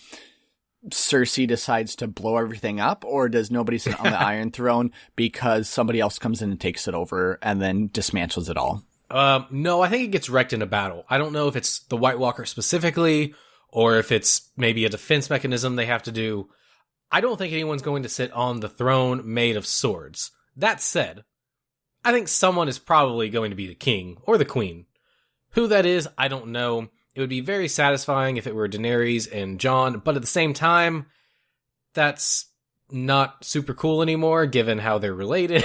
Cersei decides to blow everything up, or does nobody sit on the Iron Throne because somebody else comes in and takes it over and then dismantles it all? No, I think it gets wrecked in a battle. I don't know if it's the White Walker specifically, or if it's maybe a defense mechanism they have to do. I don't think anyone's going to sit on the throne made of swords. That said, I think someone is probably going to be the king or the queen. Who that is, I don't know. It would be very satisfying if it were Daenerys and Jon, but at the same time, that's not super cool anymore, given how they're related.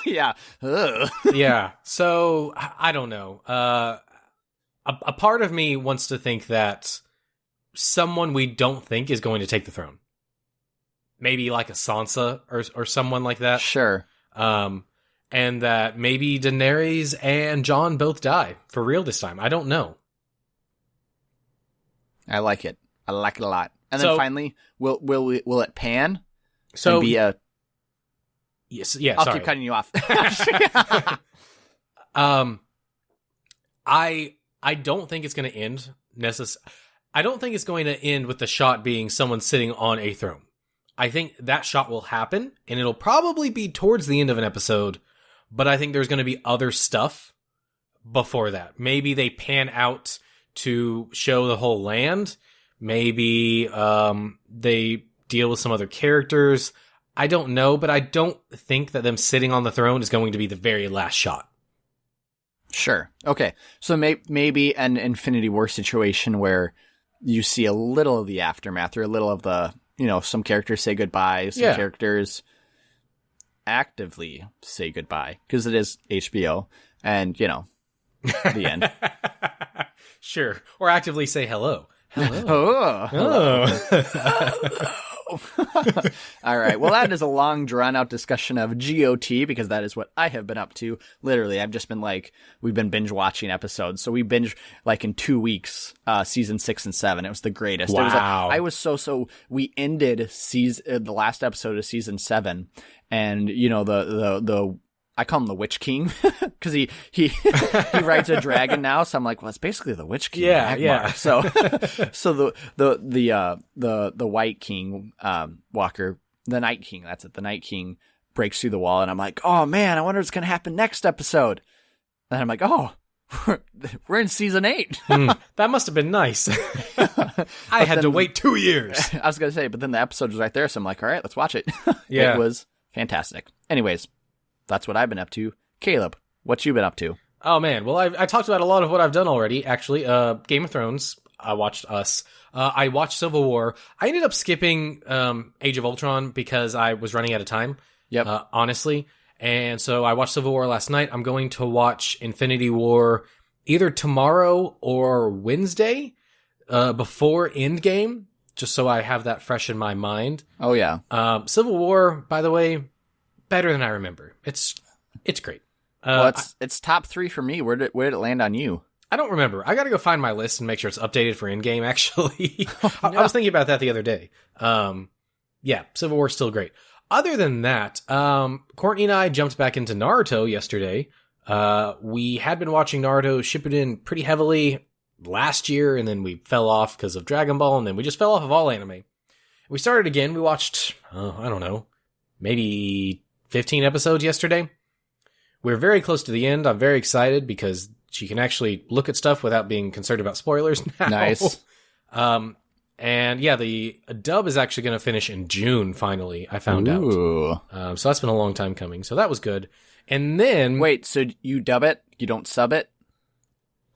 Yeah. Ugh. Yeah, so, I don't know. A part of me wants to think that someone we don't think is going to take the throne. Maybe like a Sansa or someone like that. Sure. And that maybe Daenerys and Jon both die for real this time. I don't know. I like it. I like it a lot. And then finally, will it pan? So and be a. Yes. Yeah. I'll sorry. keep cutting you off. I don't think it's going to end I don't think it's going to end with the shot being someone sitting on a throne. I think that shot will happen, and it'll probably be towards the end of an episode, but I think there's going to be other stuff before that. Maybe they pan out to show the whole land. Maybe they deal with some other characters. I don't know, but I don't think that them sitting on the throne is going to be the very last shot. Sure. Okay. So maybe an Infinity War situation where you see a little of the aftermath or a little of the, some characters say goodbye, some characters actively say goodbye because it is HBO and, the end. Sure. Or actively say hello. Hello. Oh. All right. Well, that is a long, drawn-out discussion of GOT because that is what I have been up to. Literally, I've just been we've been binge-watching episodes. So we binge, in 2 weeks, season 6 and 7. It was the greatest. Wow. We ended the last episode of season 7, and, the I call him the Witch King because he rides a dragon now. So I'm like, well, it's basically the Witch King. Yeah, Agmar. yeah. So the White King Walker, the Night King. That's it. The Night King breaks through the wall, and I'm like, oh man, I wonder what's gonna happen next episode. And I'm like, oh, we're in season 8. That must have been nice. I had to wait 2 years. I was gonna say, but then the episode was right there, so I'm like, all right, let's watch it. Yeah, it was fantastic. Anyways. That's what I've been up to. Caleb, what you been up to? Oh, man. Well, I talked about a lot of what I've done already, actually. Game of Thrones. I watched Us. I watched Civil War. I ended up skipping Age of Ultron because I was running out of time, honestly. And so I watched Civil War last night. I'm going to watch Infinity War either tomorrow or Wednesday before Endgame, just so I have that fresh in my mind. Oh, yeah. Civil War, by the way, better than I remember. It's great. Well, it's top 3 for me. Where did it land on you? I don't remember. I got to go find my list and make sure it's updated for Endgame, actually. Oh, no. I was thinking about that the other day. Yeah, Civil War's still great. Other than that, Courtney and I jumped back into Naruto yesterday. We had been watching Naruto Shippuden pretty heavily last year, and then we fell off because of Dragon Ball, and then we just fell off of all anime. We started again. We watched, I don't know, maybe 15 episodes yesterday. We're very close to the end. I'm very excited because she can actually look at stuff without being concerned about spoilers now. Nice. And yeah, the dub is actually going to finish in June, finally, I found out. So that's been a long time coming. So that was good. And then... Wait, so you dub it? You don't sub it?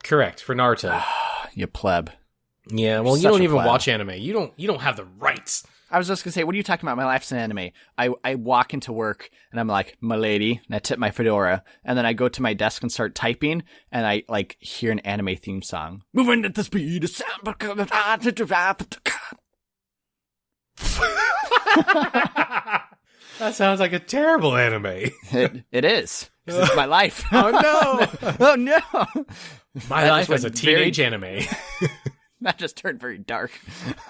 Correct, for Naruto. You pleb. Yeah, well, you Such don't a even pleb. watch anime. You don't have the rights. I was just going to say, what are you talking about? My life's an anime. I walk into work and I'm like, my lady, and I tip my fedora. And then I go to my desk and start typing and I like hear an anime theme song. Moving at the speed of sound. That sounds like a terrible anime. It is. 'Cause it's my life. Oh, no. Oh, no. My That life just as a went very- teenage anime. That just turned very dark.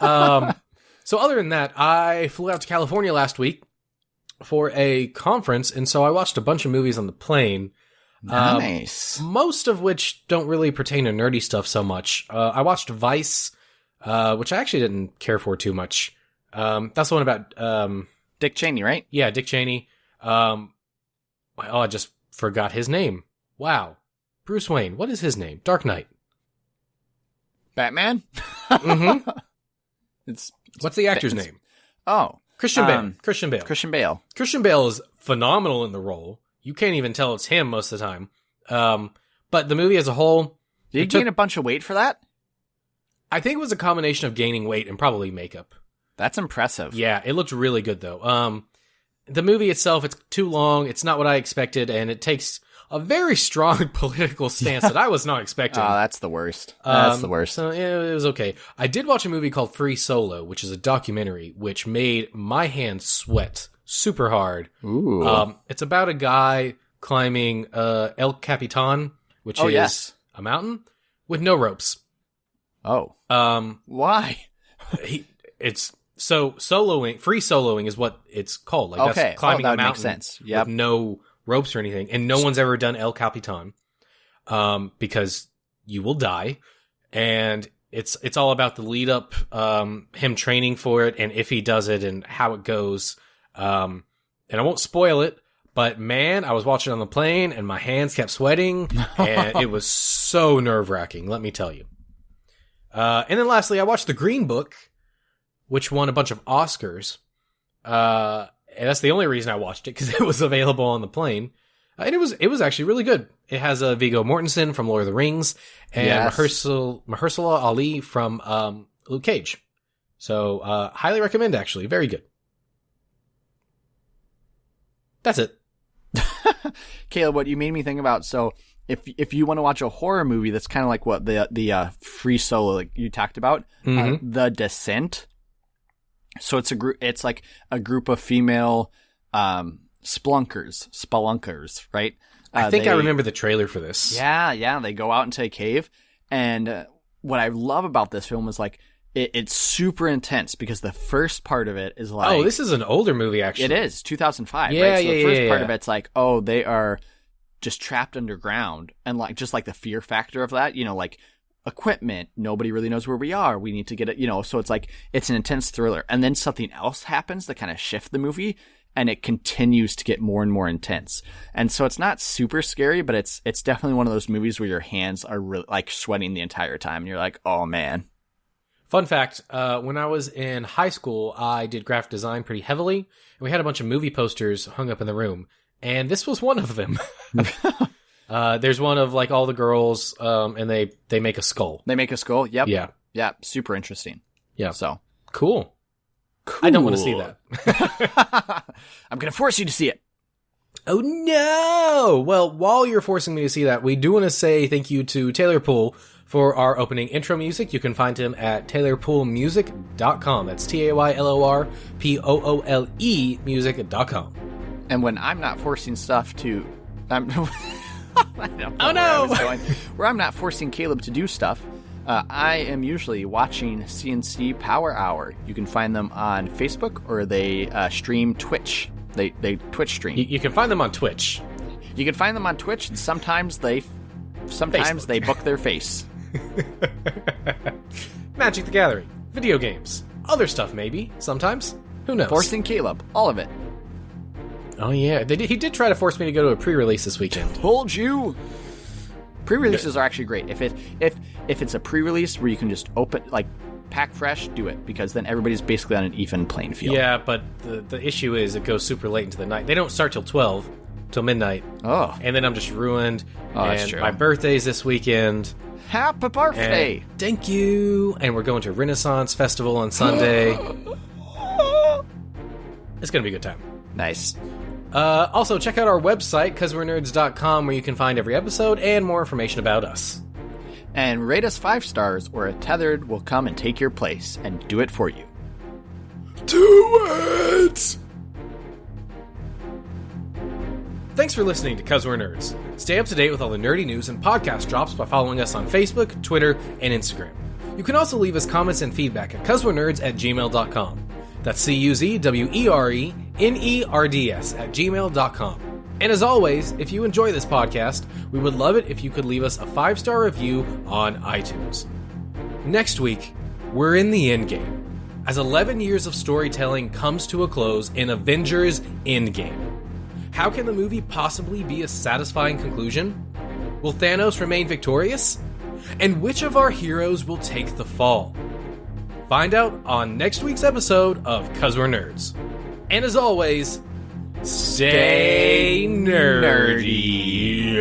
So other than that, I flew out to California last week for a conference, and so I watched a bunch of movies on the plane. Nice. Most of which don't really pertain to nerdy stuff so much. I watched Vice, which I actually didn't care for too much. That's the one about, Dick Cheney, right? yeah, Dick Cheney. I just forgot his name. Wow. Bruce Wayne. What is his name? Dark Knight. Batman? Mm-hmm. It's What's the actor's it's- name? Oh. Christian Bale. Christian Bale. Christian Bale. Christian Bale is phenomenal in the role. You can't even tell it's him most of the time. But the movie as a whole, Did he gain a bunch of weight for that? I think it was a combination of gaining weight and probably makeup. That's impressive. Yeah, it looked really good though. The movie itself, it's too long. It's not what I expected, and it takes a very strong political stance that I was not expecting. Oh, that's the worst. That's the worst. So yeah, it was okay. I did watch a movie called Free Solo, which is a documentary which made my hands sweat super hard. Ooh. It's about a guy climbing El Capitan, which is yes. a mountain with no ropes. Oh. Why? It's so soloing. Free soloing is what it's called. Like Okay. that's climbing that a would make mountain sense. Yep. with no ropes or anything, and no one's ever done El Capitan, because you will die, and it's all about the lead up, him training for it, and if he does it, and how it goes. And I won't spoil it, but man, I was watching on the plane, and my hands kept sweating, and it was so nerve wracking. Let me tell you. And then lastly, I watched The Green Book, which won a bunch of Oscars. And that's the only reason I watched it, because it was available on the plane. And it was actually really good. It has Viggo Mortensen from Lord of the Rings and Yes. Mahershala Ali from Luke Cage. So highly recommend, actually. Very good. That's it. Caleb, what you made me think about, so if you want to watch a horror movie that's kind of like what the Free Solo like you talked about, The Descent. So it's like a group of female spelunkers, right? I think I remember the trailer for this. Yeah, they go out into a cave, and what I love about this film is like it's super intense because the first part of it is like, oh, this is an older movie, actually. it is 2005, Yeah, right? So the first part yeah. of it's like, oh, they are just trapped underground, and like just like the fear factor of that, like equipment, nobody really knows where we are, we need to get it, so it's like it's an intense thriller, and then something else happens that kind of shift the movie, and it continues to get more and more intense. And so it's not super scary, but it's definitely one of those movies where your hands are really like sweating the entire time, and you're like, oh man. Fun fact, when I was in high school, I did graphic design pretty heavily, and we had a bunch of movie posters hung up in the room, and this was one of them. There's one of like all the girls, and they make a skull. They make a skull. Yep. Yeah. Super interesting. Yeah. So Cool. I don't want to see that. I'm going to force you to see it. Oh no! Well, while you're forcing me to see that, we do want to say thank you to Taylor Poole for our opening intro music. You can find him at taylorpoolemusic.com. That's TAYLORPOOLE music.com. And when I'm not forcing stuff to... I don't know Oh, where no! I was going. Where I'm not forcing Caleb to do stuff, I am usually watching CNC Power Hour. You can find them on Facebook, or they stream Twitch. They Twitch stream. You can find them on Twitch. You can find them on Twitch, and sometimes they book their face. Magic the Gathering, video games, other stuff maybe, sometimes. Who knows? Forcing Caleb, all of it. Oh yeah, he did try to force me to go to a pre-release this weekend. Told you. Pre-releases are actually great. If it's a pre-release where you can just open, like, pack fresh, do it, because then everybody's basically on an even playing field. Yeah, but the issue is it goes super late into the night. They don't start till 12, till midnight. Oh. And then I'm just ruined. Oh, and that's true. My birthday's this weekend. Happy birthday! And thank you. And we're going to Renaissance Festival on Sunday. It's going to be a good time. Nice. Also, check out our website, causewe'renerds.com, where you can find every episode and more information about us. And rate us 5 stars, or a tethered will come and take your place and do it for you. Do it! Thanks for listening to 'Cause We're Nerds. Stay up to date with all the nerdy news and podcast drops by following us on Facebook, Twitter, and Instagram. You can also leave us comments and feedback at causewe'renerds@gmail.com. That's CUZWERENERDS@gmail.com. And as always, if you enjoy this podcast, we would love it if you could leave us a 5-star review on iTunes. Next week, we're in the Endgame, as 11 years of storytelling comes to a close in Avengers Endgame. How can the movie possibly be a satisfying conclusion? Will Thanos remain victorious? And which of our heroes will take the fall? Find out on next week's episode of 'Cause We're Nerds. And as always, stay nerdy.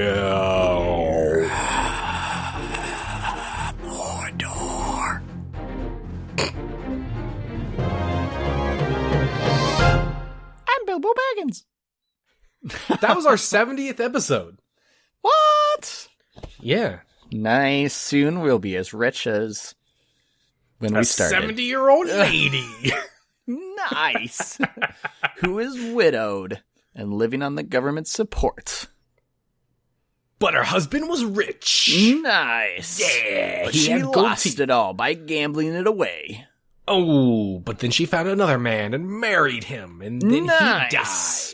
Mordor. I'm Bilbo Baggins. That was our 70th episode. What? Yeah. Nice. Soon we'll be as rich as when we started. 70-year-old lady. Nice. Who is widowed and living on the government support. But her husband was rich. Nice. Yeah, But he she had gold lost teeth. it all by gambling it away. Oh, but then she found another man and married him, and then he died.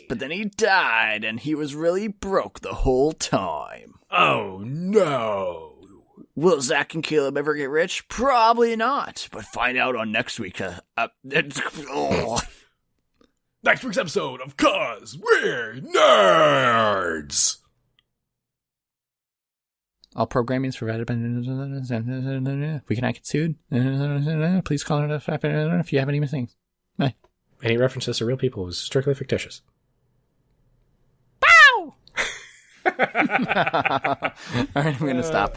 But then he died, and he was really broke the whole time. Oh, no. Will Zach and Caleb ever get rich? Probably not, but find out on next week. Next week's episode of 'Cause We're Nerds. All programming is provided by... We cannot get sued. Please call it if you have any things. Bye. Any references to real people was strictly fictitious. Pow! All right, I'm going to stop.